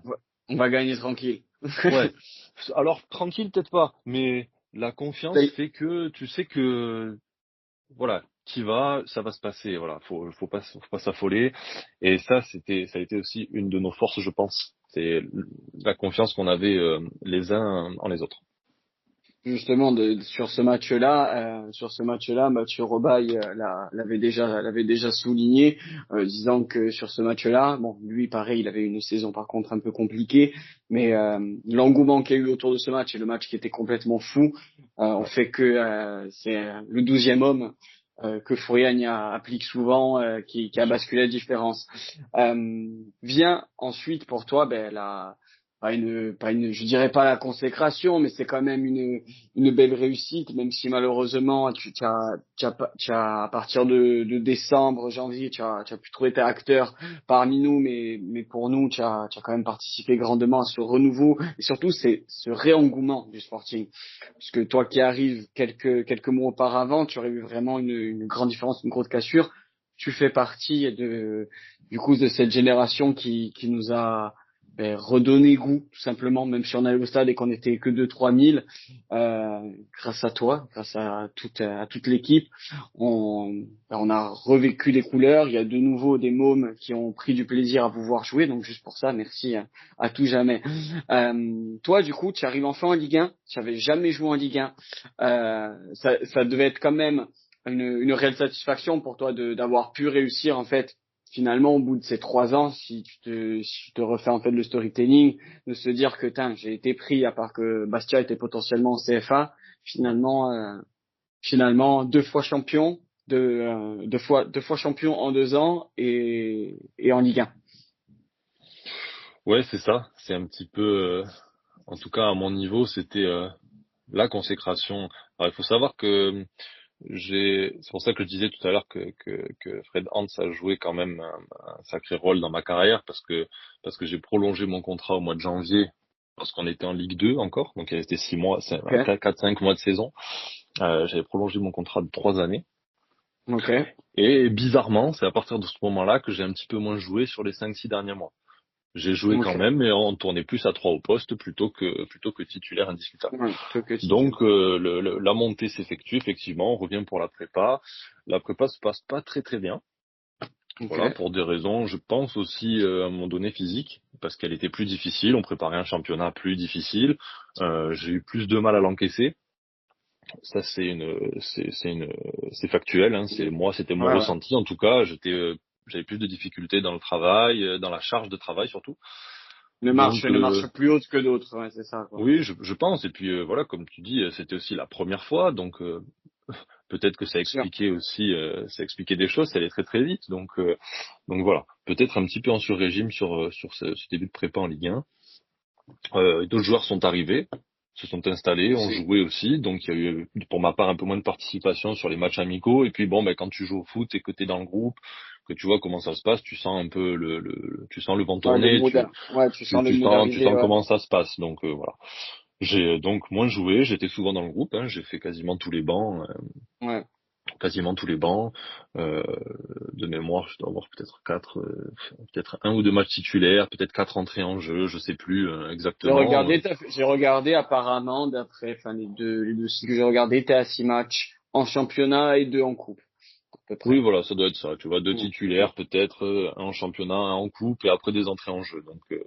A: On va gagner tranquille.
B: Ouais. Alors, tranquille, peut-être pas, mais la confiance
A: Ça
B: fait que tu sais que, voilà, t'y vas, ça va se passer, voilà, faut pas s'affoler. Et ça a été aussi une de nos forces, je pense. C'est la confiance qu'on avait, les uns en les autres.
A: Justement, sur ce match-là, Mathieu Robaille l'avait déjà souligné, disant que sur ce match-là, bon, lui, pareil, il avait une saison par contre un peu compliquée, mais l'engouement qu'il y a eu autour de ce match et le match qui était complètement fou, ont
B: Ouais.
A: fait que c'est le 12e homme que Fourier applique souvent, qui
B: Bien
A: a
B: sûr.
A: basculé la différence. Vient ensuite pour toi, pas une, je dirais pas la consécration, mais c'est quand même une belle réussite, même si malheureusement, tu as, à partir de décembre, janvier, tu as pu trouver tes acteurs parmi nous, mais pour nous, tu as quand même participé grandement à ce renouveau, et surtout, c'est ce réengouement du Sporting. Puisque toi qui arrives quelques mois auparavant, tu aurais eu vraiment une grande différence, une grosse cassure. Tu fais partie du coup, de cette génération qui nous a redonner goût, tout simplement, même si on allait au stade et qu'on était que 2 3 000, grâce à toi, grâce à toute l'équipe, on a revécu les couleurs. Il y a de nouveau des mômes qui ont pris du plaisir à vous voir jouer, donc juste pour ça, merci à tout jamais. Toi, du coup, tu arrives enfin en Ligue 1, tu n'avais jamais joué en Ligue 1, ça devait être quand même une réelle satisfaction pour toi d'avoir pu réussir en fait finalement, au bout de ces 3 ans, si tu te refais en fait le storytelling, de se dire que j'ai été pris, à part que Bastia était potentiellement en CFA, finalement 2 fois champion, 2 fois champion en 2 ans et en Ligue 1.
B: Ouais, c'est ça. C'est un petit peu, en tout cas à mon niveau, c'était la consécration. Alors, il faut savoir que c'est pour ça que je disais tout à l'heure que Fred Hans a joué quand même un sacré rôle dans ma carrière parce que j'ai prolongé mon contrat au mois de janvier parce qu'on était en Ligue 2 encore, donc il restait 6 mois,
A: Ok,
B: 4-5 mois de saison. J'avais prolongé mon contrat de 3 années.
A: ok,
B: Et bizarrement, c'est à partir de ce moment-là que j'ai un petit peu moins joué sur les 5-6 derniers mois. J'ai joué quand
A: ok.
B: même, mais on tournait plus à 3 au poste plutôt que titulaire indiscutable.
A: Ouais, plutôt que titulaire.
B: Donc la montée s'effectue effectivement, on revient pour la prépa. La prépa se passe pas très très bien.
A: Ok,
B: Voilà, pour des raisons, je pense aussi à un moment donné physique, parce qu'elle était plus difficile, on préparait un championnat plus difficile. J'ai eu plus de mal à l'encaisser. Ça c'est factuel, hein. C'était mon
A: ouais, ouais.
B: ressenti en tout cas. J'avais plus de difficultés dans le travail, dans la charge de travail surtout. Donc
A: Ne marche plus haute que d'autres, ouais, c'est ça, quoi.
B: oui, je pense. Et puis voilà, comme tu dis, c'était aussi la première fois, donc peut-être que
A: Sûr.
B: ça expliquait des choses, ça allait très très vite. Donc voilà, peut-être un petit peu en sur-régime sur ce début de prépa en Ligue 1. D'autres joueurs sont arrivés, se sont installés, ont
A: Aussi.
B: joué aussi. Donc il y a eu, pour ma part, un peu moins de participation sur les matchs amicaux. Et puis bon, ben quand tu joues au foot et que tu es dans le groupe, que tu vois comment ça se passe, tu sens un peu tu sens le vent
A: Ouais, le
B: tourner,
A: mood, ouais, tu sens le mood
B: tu
A: arriver,
B: sens
A: ouais.
B: comment ça se passe. Donc voilà. J'ai donc moins joué, j'étais souvent dans le groupe, hein, j'ai fait
A: Ouais.
B: quasiment tous les bancs. Euh, de mémoire, je dois avoir peut-être peut-être un ou deux matchs titulaires, peut-être 4 entrées en jeu, je sais plus exactement.
A: J'ai regardé apparemment, enfin, les deux sites que j'ai regardé, t'es à 6 matchs en championnat et 2 en coupe, à peu
B: Oui,
A: près.
B: voilà, ça doit être ça. Tu vois, deux
A: Ouais,
B: titulaires, peut-être un en championnat, un en coupe, et après des entrées en jeu.
A: ouais.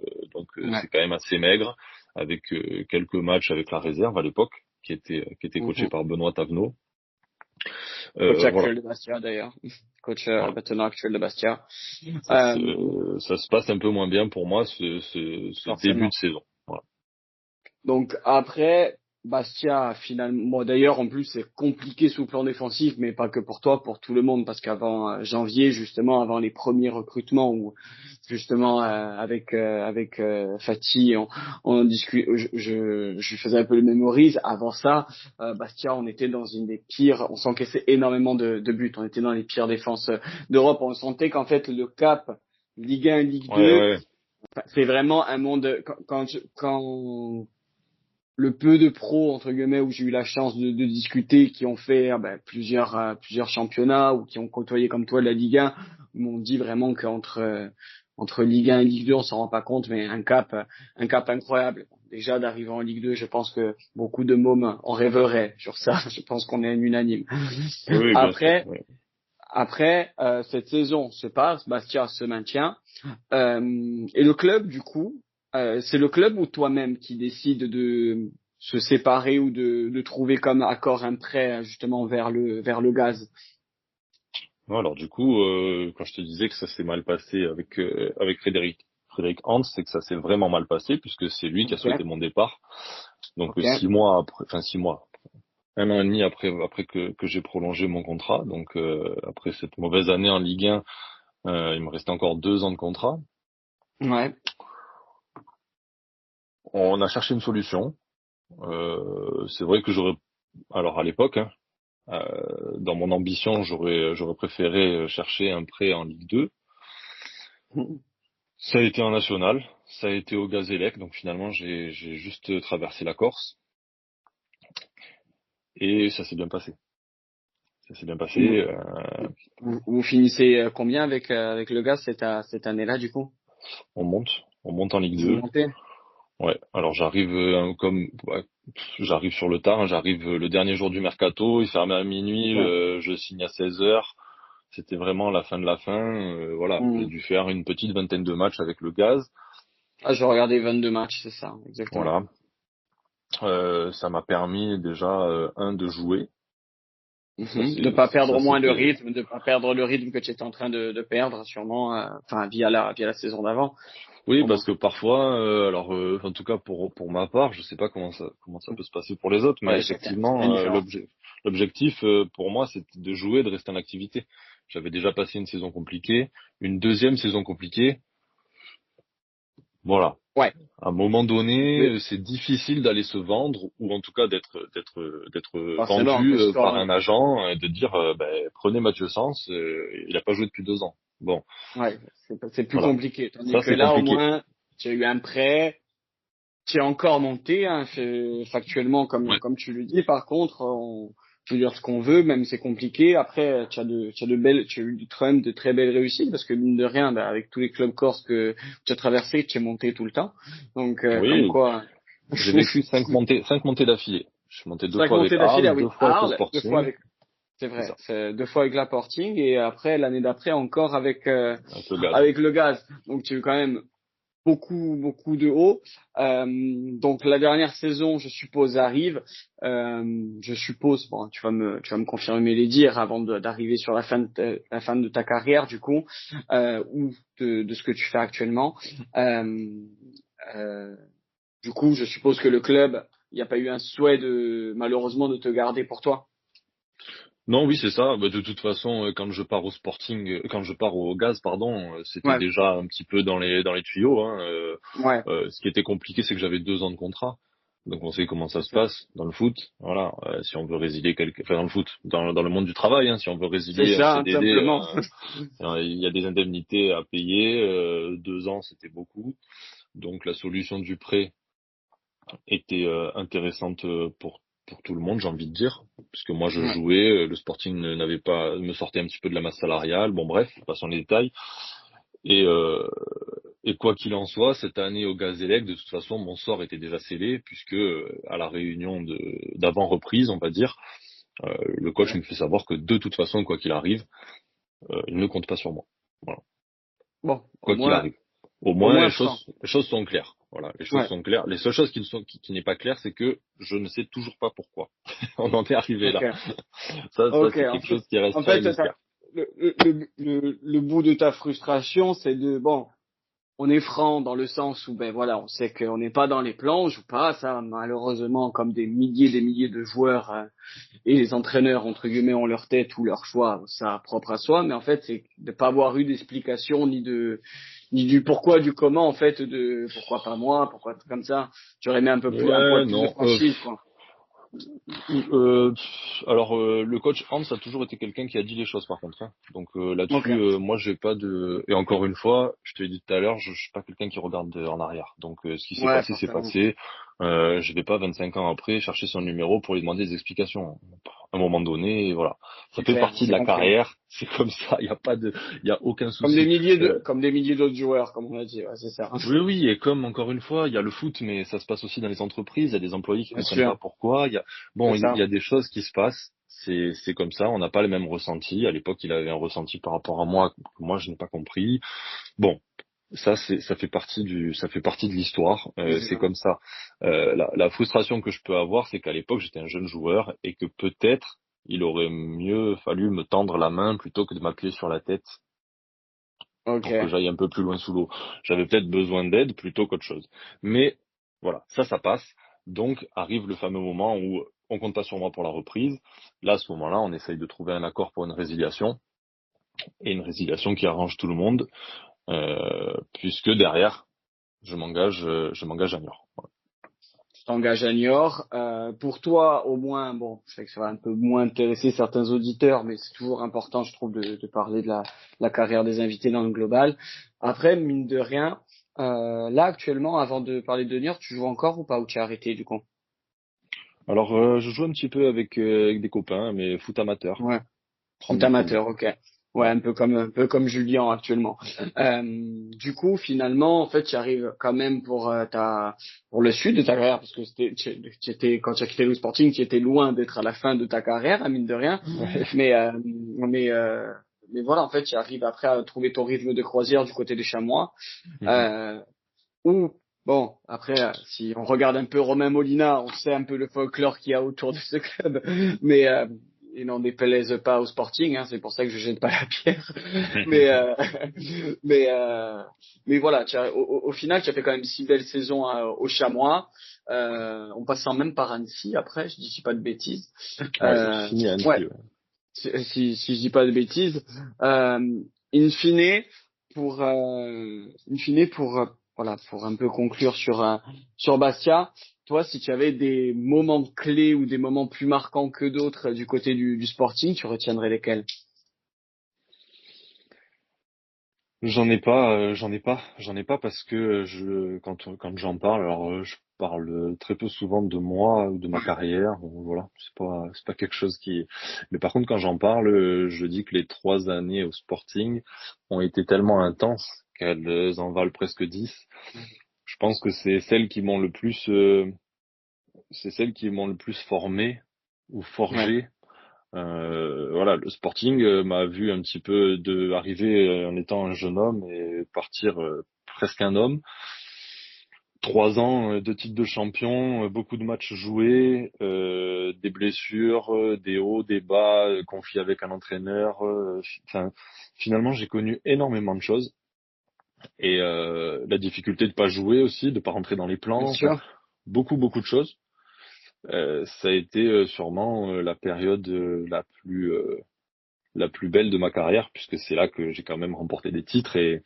B: C'est quand même assez maigre, avec quelques matchs avec la réserve à l'époque, qui était coaché
A: Mhm.
B: par Benoît Tavenot.
A: Coach
B: Voilà.
A: actuel de Bastia, d'ailleurs. Coach
B: Voilà.
A: maintenant actuel de Bastia.
B: Ça se,
A: Euh,
B: ça se passe un peu moins bien pour moi, ce début de
A: forcément.
B: saison. Voilà.
A: Donc après, Bastia finalement, bon d'ailleurs en plus c'est compliqué sous le plan défensif, mais pas que pour toi, pour tout le monde, parce qu'avant janvier justement, avant les premiers recrutements où justement avec Fatih, on discute, je faisais un peu le mémorise. Avant ça, Bastia, on était dans une des pires, on s'encaissait énormément de buts, on était dans les pires défenses d'Europe, on sentait qu'en fait le cap Ligue 1, Ligue
B: Ouais,
A: 2,
B: ouais.
A: c'est vraiment un monde quand le peu de pros entre guillemets où j'ai eu la chance de discuter, qui ont fait plusieurs championnats ou qui ont côtoyé comme toi la Ligue 1, m'ont dit vraiment qu'entre Ligue 1 et Ligue 2, on s'en rend pas compte, mais un cap incroyable. Déjà d'arriver en Ligue 2, je pense que beaucoup de mômes en rêveraient sur ça. Je pense qu'on est unanime.
B: Oui, bien sûr.
A: Après,
B: Oui.
A: cette saison se passe, Bastia se maintient. Et le club, du coup, c'est le club ou toi-même qui décide de se séparer ou de trouver comme accord un prêt justement vers le gaz.
B: Non, alors du coup, quand je te disais que ça s'est mal passé avec Frédéric Hans, c'est que ça s'est vraiment mal passé puisque c'est lui qui a
A: Ok,
B: souhaité mon départ. Donc
A: ok,
B: 6 mois après, enfin 6 mois, 1 an et demi après que j'ai prolongé mon contrat. Donc après cette mauvaise année en Ligue 1, il me restait encore 2 ans de contrat.
A: ouais,
B: On a cherché une solution. C'est vrai que alors à l'époque, hein, dans mon ambition, j'aurais préféré chercher un prêt en Ligue 2. Ça a été en national, ça a été au Gazélec, donc finalement j'ai juste traversé la Corse et ça s'est bien passé. Ça s'est bien passé.
A: Vous, vous finissez combien avec le gaz cette année-là du coup?
B: On monte en Ligue
A: Vous
B: 2.
A: montez?
B: Ouais. Alors j'arrive ouais, j'arrive sur le tard, hein, j'arrive le dernier jour du mercato, il fermait à minuit,
A: Ok.
B: je signe à 16 heures. C'était vraiment la fin de la fin. Voilà, j'ai
A: Hmm.
B: dû faire une petite vingtaine de matchs avec le Gaz.
A: Ah, je regardais 22 matchs, c'est ça, exactement.
B: Voilà. Ça m'a permis déjà de jouer. Ça
A: De pas perdre
B: ça
A: au moins le
B: c'était
A: rythme, de pas perdre le rythme que tu étais en train de perdre, sûrement, enfin via la saison d'avant,
B: Oui, parce
A: sûrement.
B: que parfois, alors en tout cas pour ma part, je sais pas comment ça peut se passer pour les autres, mais
A: Ouais, chacun
B: effectivement,
A: différent.
B: l'objectif pour moi, c'était de jouer, de rester en activité. J'avais déjà passé une saison compliquée, une deuxième saison compliquée. Voilà.
A: Ouais.
B: À un moment donné,
A: Mais
B: c'est difficile d'aller se vendre ou en tout cas d'être
A: forcément,
B: vendu
A: que ce
B: par
A: soit,
B: un agent et de dire ben, prenez Mathieu Sens, il a pas joué depuis 2 ans. Bon,
A: ouais, c'est plus
B: voilà.
A: compliqué. Tandis
B: Ça
A: que
B: c'est
A: là, au
B: compliqué.
A: moins, tu as eu un prêt, qui est encore monté, hein, factuellement,
B: Ouais.
A: comme tu le dis. Par contre, on peut dire ce qu'on veut, même c'est compliqué. Après, tu as eu quand même de très belles réussites, parce que mine de rien, bah, avec tous les clubs corses que tu as traversés, tu es monté tout le temps. Donc, comme
B: Oui,
A: quoi,
B: j'ai vécu 5 montées d'affilée. Je suis monté 2
A: cinq
B: fois avec
A: montées d'affilée, ah
B: Arles,
A: oui,
B: 2 fois avec le
A: Arles, deux fois
B: Sporting.
A: avec, c'est
B: C'est
A: vrai,
B: ça,
A: c'est 2 fois avec la Porting, et après, l'année d'après, encore
B: avec le gaz.
A: avec le gaz. Donc, tu as eu quand même beaucoup de hauts. Donc la dernière saison, je suppose, arrive. Je suppose, bon, tu vas me confirmer les dires avant d'arriver sur la fin de ta carrière, du coup, ou de ce que tu fais actuellement. Euh, euh, du coup, je suppose que le club, il n'y a pas eu un souhait malheureusement, de te garder pour toi.
B: Non, oui, c'est ça. Bah, de toute façon, quand je pars au gaz, pardon, c'était
A: Ouais,
B: déjà un petit peu dans les tuyaux, hein.
A: ouais,
B: Ce qui était compliqué, c'est que j'avais 2 ans de contrat. Donc on sait comment ça
A: c'est
B: se
A: ça.
B: passe dans le foot. Voilà, si on veut résilier enfin dans le foot, dans le monde du travail, hein, si on veut
A: C'est
B: résilier un
A: ça, hein,
B: CDD,
A: simplement.
B: il y a des indemnités à payer. 2 ans, c'était beaucoup. Donc la solution du prêt était intéressante pour tout le monde, j'ai envie de dire, puisque moi je
A: Ouais,
B: jouais, le Sporting n'avait pas me sortait un petit peu de la masse salariale. Bon bref, passons les détails. Et quoi qu'il en soit, cette année au Gazélec, de toute façon, mon sort était déjà scellé, puisque à la réunion d'avant reprise, on va dire, le coach
A: ouais.
B: me fait savoir que de toute façon, quoi qu'il arrive, il ne compte pas sur moi. Voilà.
A: Bon,
B: Quoi qu'il arrive. Au
A: au
B: moins,
A: moins franc.
B: les choses sont claires. Voilà, les choses
A: Ouais.
B: sont claires. Les seules choses qui n'est pas claires, c'est que je ne sais toujours pas pourquoi. On en est arrivé
A: Ok.
B: là. Ça,
A: Ok.
B: c'est quelque chose qui
A: En
B: restera un
A: fait,
B: mystère.
A: le bout de ta frustration, c'est bon, on est franc dans le sens où, ben voilà, on sait qu'on n'est pas dans les plans, on joue pas, ça, malheureusement, comme des milliers de joueurs, et les entraîneurs, entre guillemets, ont leur tête ou leur choix, ça propre à soi, mais en fait, c'est de pas avoir eu d'explication, ni du pourquoi, du comment, en fait, pourquoi pas moi, pourquoi comme ça. J'aurais aimé un
B: Ouais,
A: poil plus de
B: non.
A: franchise, quoi.
B: Alors le coach Hans a toujours été quelqu'un qui a dit les choses par contre, hein. Donc
A: Ok.
B: là-dessus, moi j'ai pas de. Et encore une fois, je te l'ai dit tout à l'heure, je suis pas quelqu'un qui regarde en arrière. Donc ce qui s'est
A: Ouais,
B: passé, c'est
A: forcément.
B: passé. Je vais pas 25 ans après chercher son numéro pour lui demander des explications. À un moment donné, voilà. Ça
A: C'est
B: fait
A: clair,
B: partie de
A: c'est
B: la
A: compris.
B: carrière. C'est comme ça. Il y a aucun souci.
A: Comme des milliers d'autres joueurs, comme on a dit, ouais, c'est ça.
B: Oui, oui, et comme encore une fois, il y a le foot, mais ça se passe aussi dans les entreprises. Il y a des employés qui
A: Bien
B: comprennent pas
A: sûr,
B: pourquoi.
A: c'est
B: Il y
A: ça.
B: a des choses qui se passent. C'est comme ça. On n'a pas le même ressenti. À l'époque, il avait un ressenti par rapport à moi que moi je n'ai pas compris. Bon, ça fait partie de l'histoire.
A: C'est
B: C'est
A: ça.
B: comme ça. La frustration que je peux avoir, c'est qu'à l'époque, j'étais un jeune joueur et que peut-être il aurait mieux fallu me tendre la main plutôt que de m'appuyer sur la tête pour que
A: Ok.
B: j'aille un peu plus loin sous l'eau. J'avais peut-être besoin d'aide plutôt qu'autre chose. Mais voilà, ça passe. Donc arrive le fameux moment où on compte pas sur moi pour la reprise. Là, à ce moment-là, on essaye de trouver un accord pour une résiliation et une résiliation qui arrange tout le monde, puisque derrière, je m'engage à Niort. Voilà.
A: Tu t'engages à Niort. Pour toi, au moins, bon, je sais que ça va un peu moins intéresser certains auditeurs, mais c'est toujours important, je trouve, de parler de la carrière des invités dans le global. Après, mine de rien, là actuellement, avant de parler de Niort, tu joues encore ou pas, ou tu as arrêté du coup?
B: Alors, je joue un petit peu avec des copains, mais foot amateur,
A: Ouais.
B: 30
A: Foot
B: minutes par jour.
A: amateur, ok. Ouais,
B: Ouais.
A: un peu comme Julien actuellement. Du coup, finalement, en fait, tu arrives quand même pour le sud de ta carrière, parce que tu étais, quand tu as quitté le Sporting, tu étais loin d'être à la fin de ta carrière, à mine de rien.
B: Ouais.
A: Mais, euh, mais, euh, mais voilà, en fait, tu arrives après à trouver ton rythme de croisière du côté des Chamois.
B: Mhm.
A: Euh, où, bon, après, si on regarde un peu Romain Molina, on sait un peu le folklore qu'il y a autour de ce club, mais il n'en déplaise pas au Sporting, hein, c'est pour ça que je jette pas la pierre. Mais mais euh, mais voilà, au final, tu as fait quand même 6 belles saisons au Chamois, en passant même par Annecy après, je dis pas de bêtises.
B: Ouais, j'ai
A: Euh,
B: fini à
A: ouais,
B: Annecy, ouais.
A: si je dis pas de bêtises. In fine, in fine pour voilà, pour un peu conclure sur Bastia, toi, si tu avais des moments clés ou des moments plus marquants que d'autres du côté du Sporting, tu retiendrais lesquels?
B: J'en ai pas parce que quand j'en parle, alors je parle très peu souvent de moi ou de ma carrière, voilà, c'est pas quelque chose qui. Mais par contre, quand j'en parle, je dis que les 3 années au Sporting ont été tellement intenses qu'elles en valent presque 10. Je pense que c'est celles qui m'ont le plus formé ou
A: Ouais,
B: forgé. Voilà, le Sporting m'a vu un petit peu arriver en étant un jeune homme et partir presque un homme. 3 ans de titre de champion, beaucoup de matchs joués, des blessures, des hauts, des bas, confiés avec un entraîneur. Enfin, finalement, j'ai connu énormément de choses et la difficulté de pas jouer aussi, de pas rentrer dans les
A: bien
B: plans. Enfin,
A: sûr.
B: beaucoup de choses. Ça a été sûrement la période la plus belle de ma carrière, puisque c'est là que j'ai quand même remporté des titres et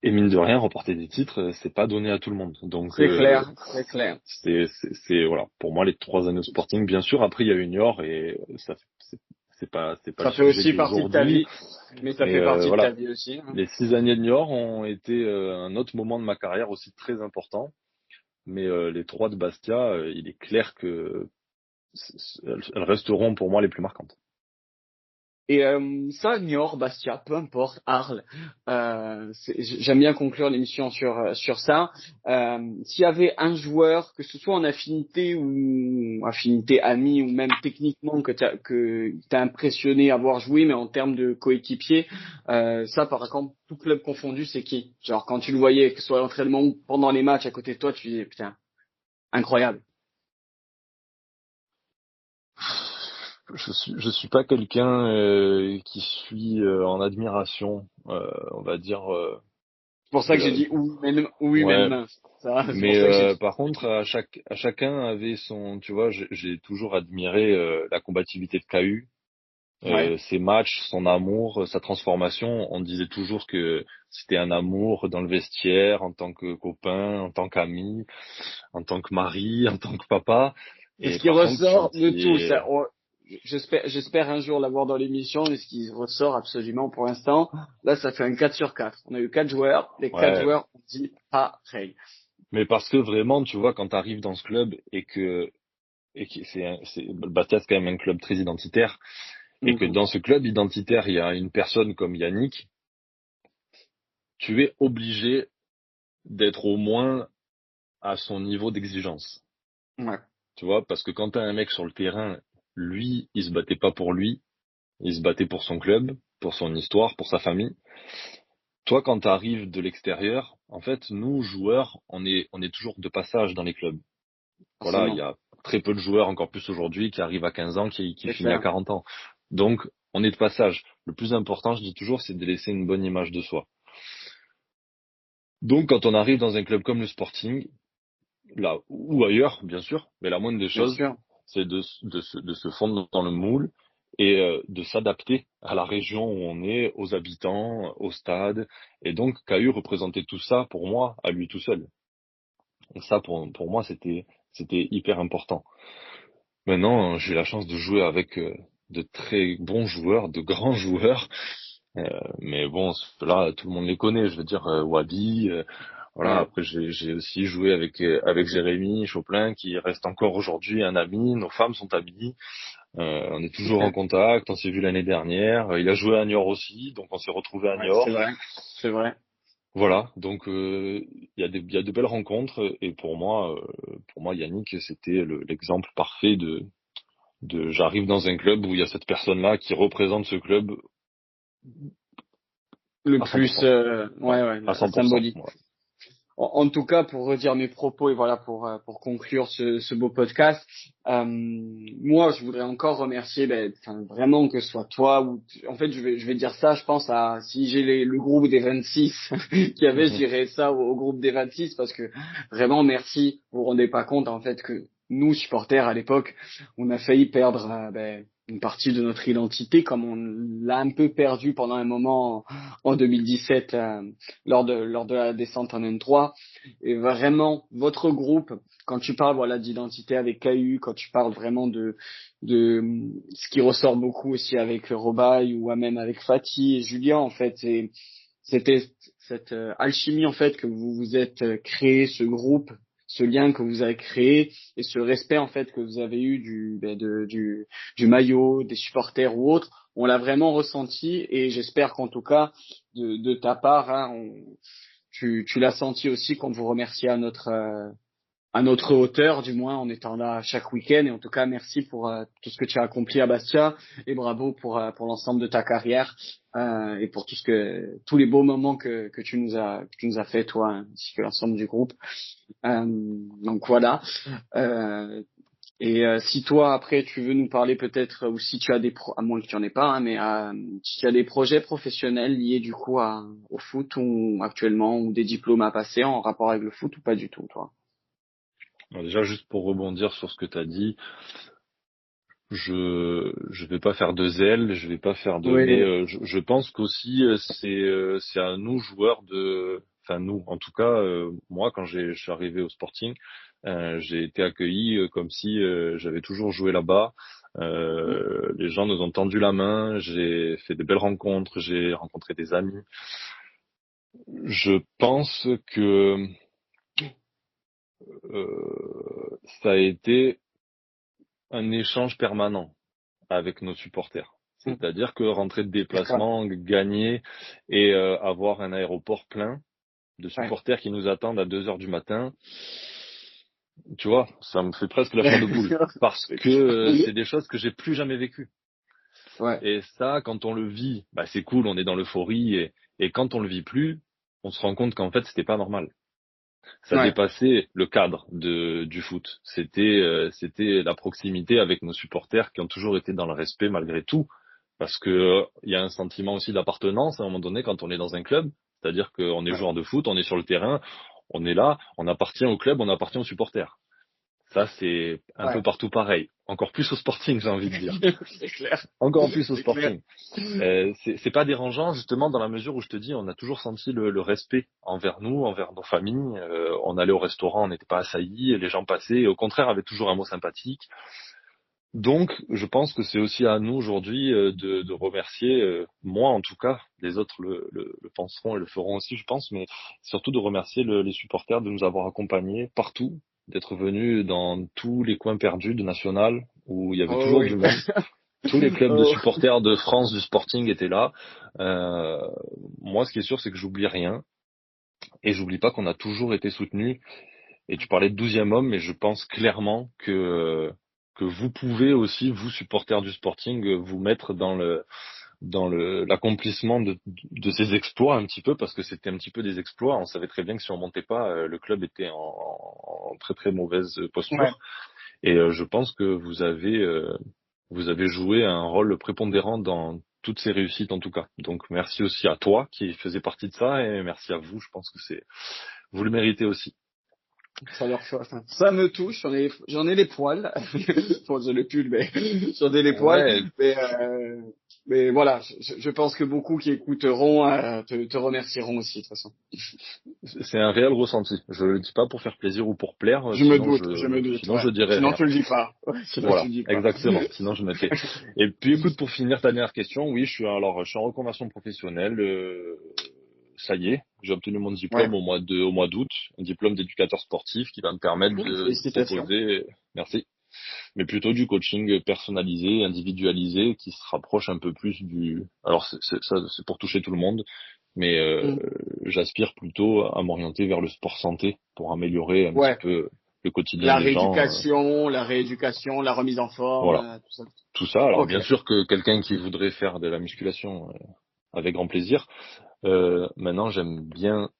B: mine de rien, remporter des titres, c'est pas donné à tout le monde. Donc,
A: C'est clair, c'est clair.
B: voilà, pour moi, les 3 années au Sporting, bien sûr, après, il y a eu Niort et c'est pas le
A: Ça fait
B: sujet
A: aussi partie de ta
B: d'aujourd'hui,
A: vie, mais ça
B: mais
A: fait partie de ta
B: voilà.
A: vie aussi, hein.
B: Les 6 années de Niort ont été un autre moment de ma carrière aussi très important, mais les 3 de Bastia, il est clair que elles resteront pour moi les plus marquantes.
A: Et ça, Niort, Bastia, peu importe, Arles, j'aime bien conclure l'émission sur ça. S'il y avait un joueur, que ce soit en affinité ou affinité amie ou même techniquement que t'as impressionné avoir joué, mais en termes de coéquipier, ça par exemple, tout club confondu, c'est qui? Genre quand tu le voyais, que ce soit à l'entraînement ou pendant les matchs à côté de toi, tu disais putain, incroyable.
B: Je suis pas quelqu'un qui suis en admiration, on va dire
A: C'est pour ça que j'ai
B: de
A: dit oui, mais
B: ouais.
A: mince. Ça, c'est pour
B: Mais
A: ça que j'ai dit.
B: par contre, à chacun avait son, tu vois, j'ai toujours admiré la combativité de Cahu,
A: Ouais.
B: ses matchs, son amour, sa transformation. On disait toujours que c'était un amour dans le vestiaire, en tant que copain, en tant qu'ami, en tant que mari, en tant que papa.
A: C'est ce
B: Et
A: qui
B: par contre,
A: ressort
B: quand
A: de
B: il
A: tout.
B: est,
A: Ça, j'espère un jour l'avoir dans l'émission, mais ce qui ressort absolument pour l'instant, là, ça fait un 4 sur 4. On a eu 4 joueurs. Les quatre
B: ouais,
A: joueurs ont dit pareil.
B: Mais parce que vraiment, tu vois, quand tu arrives dans ce club et que Bastia, c'est quand même un club très identitaire, et que
A: Mhm.
B: dans ce club identitaire, il y a une personne comme Yannick, tu es obligé d'être au moins à son niveau d'exigence.
A: Ouais,
B: Tu vois, parce que quand t'as un mec sur le terrain, lui, il se battait pas pour lui, il se battait pour son club, pour son histoire, pour sa famille. Toi, quand tu arrives de l'extérieur, en fait, nous, joueurs, on est toujours de passage dans les clubs. Voilà, il y
A: forcément.
B: a très peu de joueurs, encore plus aujourd'hui, qui arrivent à 15 ans, qui
A: C'est
B: finissent à
A: clair.
B: 40 ans. Donc, on est de passage. Le plus important, je dis toujours, c'est de laisser une bonne image de soi. Donc, quand on arrive dans un club comme le Sporting, là, ou ailleurs, bien sûr, mais la moindre des
A: Bien
B: choses,
A: sûr.
B: c'est de se fondre dans le moule et de s'adapter à la région où on est, aux habitants, au stade. Et donc, Caillou représentait tout ça pour moi, à lui tout seul. Et ça, pour moi, c'était hyper important. Maintenant, j'ai la chance de jouer avec de très bons joueurs, de grands joueurs. Mais bon, là, tout le monde les connaît. Je veux dire, Wabi. Voilà.
A: Ouais,
B: Après, j'ai aussi joué avec Jérémy Choplin, qui reste encore aujourd'hui un ami. Nos femmes sont amies. On est toujours en
A: ok.
B: contact. On s'est vu l'année dernière. Il a joué à Niort aussi, donc on s'est retrouvé à
A: Ouais, c'est
B: Niort.
A: vrai. C'est vrai.
B: Voilà. Donc il y a de belles rencontres. Et pour moi, Yannick, c'était l'exemple parfait de j'arrive dans un club où il y a cette personne-là qui représente ce club
A: Le
B: à
A: plus,
B: 100%.
A: ouais,
B: Voilà,
A: ouais,
B: à
A: la
B: 100%.
A: symbolique.
B: Voilà.
A: En tout cas, pour redire mes propos et voilà pour conclure ce beau podcast, moi je voudrais encore remercier enfin, vraiment que ce soit toi ou en fait je vais dire ça, je pense à si j'ai le groupe des 26 qui avait, je dirais ça au groupe des 26 parce que vraiment merci, vous vous rendez pas compte en fait que nous supporters à l'époque, on a failli perdre une partie de notre identité comme on l'a un peu perdu pendant un moment en 2017 lors de la descente en N3. Et vraiment, votre groupe, quand tu parles voilà d'identité avec KU, quand tu parles vraiment de ce qui ressort beaucoup aussi avec Robaille ou même avec Fatih et Julien, en fait, c'était cette alchimie en fait que vous vous êtes créé, ce groupe, ce lien que vous avez créé et ce respect en fait que vous avez eu du maillot, des supporters ou autres, on l'a vraiment ressenti et j'espère qu'en tout cas de ta part, hein, tu l'as senti aussi quand vous remerciez à notre hauteur, du moins en étant là chaque week-end. Et en tout cas, merci pour tout ce que tu as accompli à Bastia et bravo pour l'ensemble de ta carrière et pour tous les beaux moments que tu nous as fait toi ainsi que l'ensemble du groupe. Donc voilà. Euh, si toi après tu veux nous parler peut-être ou si tu as à moins que tu en aies pas hein, mais si tu as des projets professionnels liés du coup au foot ou actuellement ou des diplômes à passer en rapport avec le foot ou pas du tout toi.
B: Alors déjà, juste pour rebondir sur ce que tu as dit, je vais pas faire de zèle, je vais pas faire de, mais
A: Oui,
B: je pense qu'aussi c'est à nous joueurs enfin nous, en tout cas moi quand je suis arrivé au Sporting, j'ai été accueilli comme si j'avais toujours joué là-bas. Les gens nous ont tendu la main, j'ai fait de belles rencontres, j'ai rencontré des amis. Je pense que ça a été un échange permanent avec nos supporters. C'est-à-dire que rentrer de
A: c'est ça.
B: déplacement, gagner et avoir un aéroport plein de
A: Ouais.
B: supporters qui nous attendent à 2 heures du matin, tu vois, ça me fait presque la chair de poule. Parce
A: C'est
B: que
A: clair.
B: c'est des choses que j'ai plus jamais vécues.
A: Ouais,
B: Et ça, quand on le vit, bah, c'est cool, on est dans l'euphorie. Et quand on le vit plus, on se rend compte qu'en fait, c'était pas normal. Ça
A: ouais,
B: dépassait le cadre du foot. C'était la proximité avec nos supporters qui ont toujours été dans le respect malgré tout. Parce que il y a un sentiment aussi d'appartenance à un moment donné quand on est dans un club. C'est-à-dire qu'on est
A: ouais,
B: joueur de foot, on est sur le terrain, on est là, on appartient au club, on appartient aux supporters. Ça, c'est un peu
A: ouais.
B: partout pareil. Encore plus au Sporting, j'ai envie de dire.
A: C'est clair.
B: Encore plus au
A: C'est clair.
B: Sporting. C'est pas dérangeant justement dans la mesure où je te dis, on a toujours senti le respect envers nous, envers nos familles. On allait au restaurant, on n'était pas assaillis, et les gens passaient, et au contraire avaient toujours un mot sympathique. Donc, je pense que c'est aussi à nous aujourd'hui de remercier, moi en tout cas, les autres le penseront et le feront aussi, je pense, mais surtout de remercier les supporters de nous avoir accompagnés partout, d'être venus dans tous les coins perdus de National où il y avait
A: Oh
B: toujours
A: oui.
B: du monde. Tous les clubs de
A: Oh.
B: supporters de France du Sporting étaient là. Euh, Moi, ce qui est sûr, c'est que j'oublie rien et j'oublie pas qu'on a toujours été soutenus. Et tu parlais de 12e homme, mais je pense clairement que vous pouvez aussi, vous supporters du Sporting, vous mettre dans l'accomplissement de ces exploits un petit peu, parce que c'était un petit peu des exploits. On savait très bien que si on montait pas, le club était en très très mauvaise
A: Ouais.
B: posture. Et je pense que vous avez joué un rôle prépondérant dans toutes ces réussites en tout cas. Donc merci aussi à toi qui faisais partie de ça et merci à vous. Je pense que vous le méritez aussi.
A: Enfin, ça me touche, j'en ai les poils. Bon, je le pull, mais j'en ai les poils.
B: Ouais,
A: Mais voilà, je pense que beaucoup qui écouteront te remercieront aussi, de toute façon.
B: c'est un réel ressenti. Je le dis pas pour faire plaisir ou pour plaire,
A: Je me doute,
B: sinon
A: ouais.
B: je dirais
A: Sinon
B: rien.
A: tu le dis pas. Ouais, sinon tu
B: Voilà,
A: le dis pas.
B: exactement. Sinon je me tais. Et puis écoute, pour finir ta dernière question, oui, je suis en reconversion professionnelle. Ça y est, j'ai obtenu mon
A: Ouais.
B: diplôme au mois d'août, un diplôme d'éducateur sportif qui va me permettre
A: Cool,
B: de
A: félicitations.
B: proposer, merci, mais plutôt du coaching personnalisé, individualisé, qui se rapproche un peu plus alors ça, c'est pour toucher tout le monde, mais
A: Mm.
B: j'aspire plutôt à m'orienter vers le sport santé pour améliorer un petit
A: Ouais.
B: peu le quotidien des gens.
A: La rééducation, la remise en forme,
B: Voilà,
A: tout ça.
B: tout ça. Alors
A: Ok.
B: bien sûr que quelqu'un qui voudrait faire de la musculation avec grand plaisir. Maintenant, j'aime bien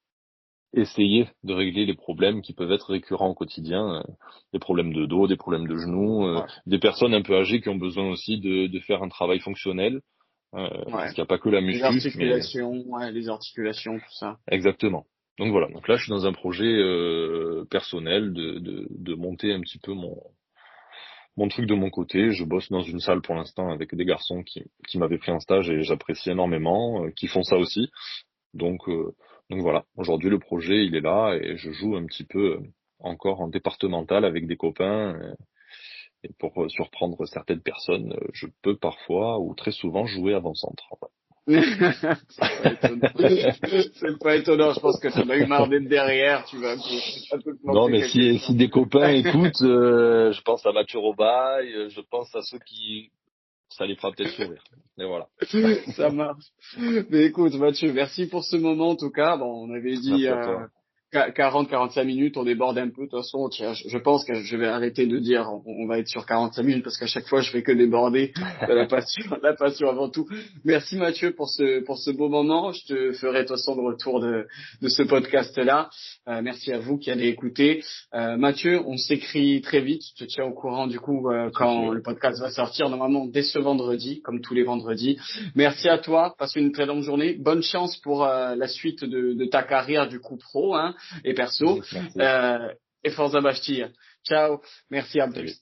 B: essayer de régler les problèmes qui peuvent être récurrents au quotidien, des problèmes de dos, des problèmes de genoux,
A: Ouais.
B: des personnes un peu âgées qui ont besoin aussi de faire un travail fonctionnel, parce
A: Ouais.
B: qu'il n'y a pas que la
A: Les
B: muscu, mais
A: articulations, ouais, les articulations, tout ça.
B: exactement. Donc voilà, donc là je suis dans un projet personnel de monter un petit peu mon truc de mon côté. Je bosse dans une salle pour l'instant avec des garçons qui m'avaient pris en stage et j'apprécie énormément, qui font ça aussi. Donc, euh, donc voilà, aujourd'hui le projet il est là et je joue un petit peu encore en départemental avec des copains. Et pour surprendre certaines personnes, je peux parfois ou très souvent jouer avant-centre.
A: C'est pas étonnant. C'est pas étonnant. Je pense que tu en as eu marre d'être derrière. Tu vas un peu te
B: Non,
A: planter
B: mais
A: quelques
B: si
A: fois.
B: des copains écoutent, je pense à Mathieu Robaille, je pense à ceux qui ça les fera peut-être sourire. Et voilà.
A: Ça marche. Mais écoute, Mathieu, merci pour ce moment en tout cas. Bon, on avait dit
B: Merci à toi.
A: 40-45 minutes, on déborde un peu. De toute façon, tiens, je pense que je vais arrêter de dire on va être sur 45 minutes parce qu'à chaque fois, je fais que déborder de la passion, la passion avant tout. Merci Mathieu pour ce beau moment. Je te ferai de toute façon le retour de ce podcast-là. Merci à vous qui allez écouter. Mathieu, on s'écrit très vite. Je te tiens au courant du coup
B: Pas de souci,
A: quand
B: ouais.
A: le podcast va sortir, normalement dès ce vendredi, comme tous les vendredis. Merci à toi. Passe une très longue journée. Bonne chance pour la suite de ta carrière du coup pro hein, et perso.
B: Merci.
A: Euh, et forza Bastia. Ciao. Merci à
B: Salut.
A: plus.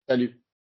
A: Salut.